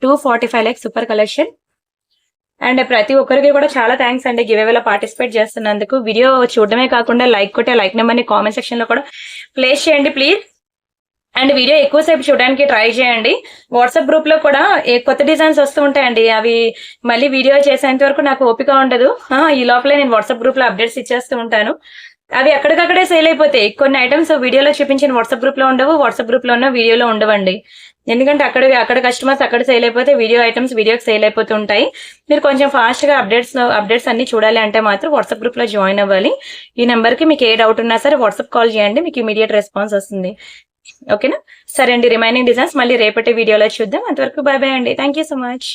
245 లైక్ సూపర్ కలెక్షన్. అండ్ ప్రతి ఒక్కరికి కూడా చాలా థ్యాంక్స్ అండి గివ్ అవేలో పార్టిసిపేట్ చేస్తున్నందుకు. వీడియో చూడడమే కాకుండా లైక్ కొట్టే లైక్ నెంబర్ని కామెంట్ సెక్షన్ లో కూడా ప్లేస్ చేయండి ప్లీజ్. అండ్ వీడియో ఎక్కువసేపు చూడడానికి ట్రై చేయండి. వాట్సాప్ గ్రూప్ లో కూడా కొత్త డిజైన్స్ వస్తూ ఉంటాయండి. అవి మళ్ళీ వీడియో చేసేంత వరకు నాకు ఓపిక ఉండదు. ఈ లోపలే నేను వాట్సాప్ గ్రూప్ లో అప్డేట్స్ ఇచ్చేస్తూ ఉంటాను. అవి అక్కడికక్కడే సేల్ అయిపోతాయి. కొన్ని ఐటమ్స్ వీడియోలో చూపించిన వాట్సాప్ గ్రూప్ లో ఉండవు, వాట్సాప్ గ్రూప్ లో ఉన్న వీడియోలో ఉండవండి. ఎందుకంటే అక్కడ కస్టమర్స్ అక్కడ సేల్ అయిపోతే వీడియో ఐటమ్స్ వీడియోకి సేల్ అయిపోతూ ఉంటాయి. మీరు కొంచెం ఫాస్ట్ గా అప్డేట్స్ అన్ని చూడాలి అంటే మాత్రం వాట్సాప్ గ్రూప్ లో జాయిన్ అవ్వాలి. ఈ నెంబర్ కి మీకు ఏ డౌట్ ఉన్నా సరే వాట్సాప్ కాల్ చేయండి, మీకు ఇమీడియట్ రెస్పాన్స్ వస్తుంది. ఓకేనా? సరే అండి, రిమైనింగ్ డిజైన్స్ మళ్ళీ రేపటి వీడియోలో చూద్దాం. అంతవరకు బై బై అండి. Thank you so much.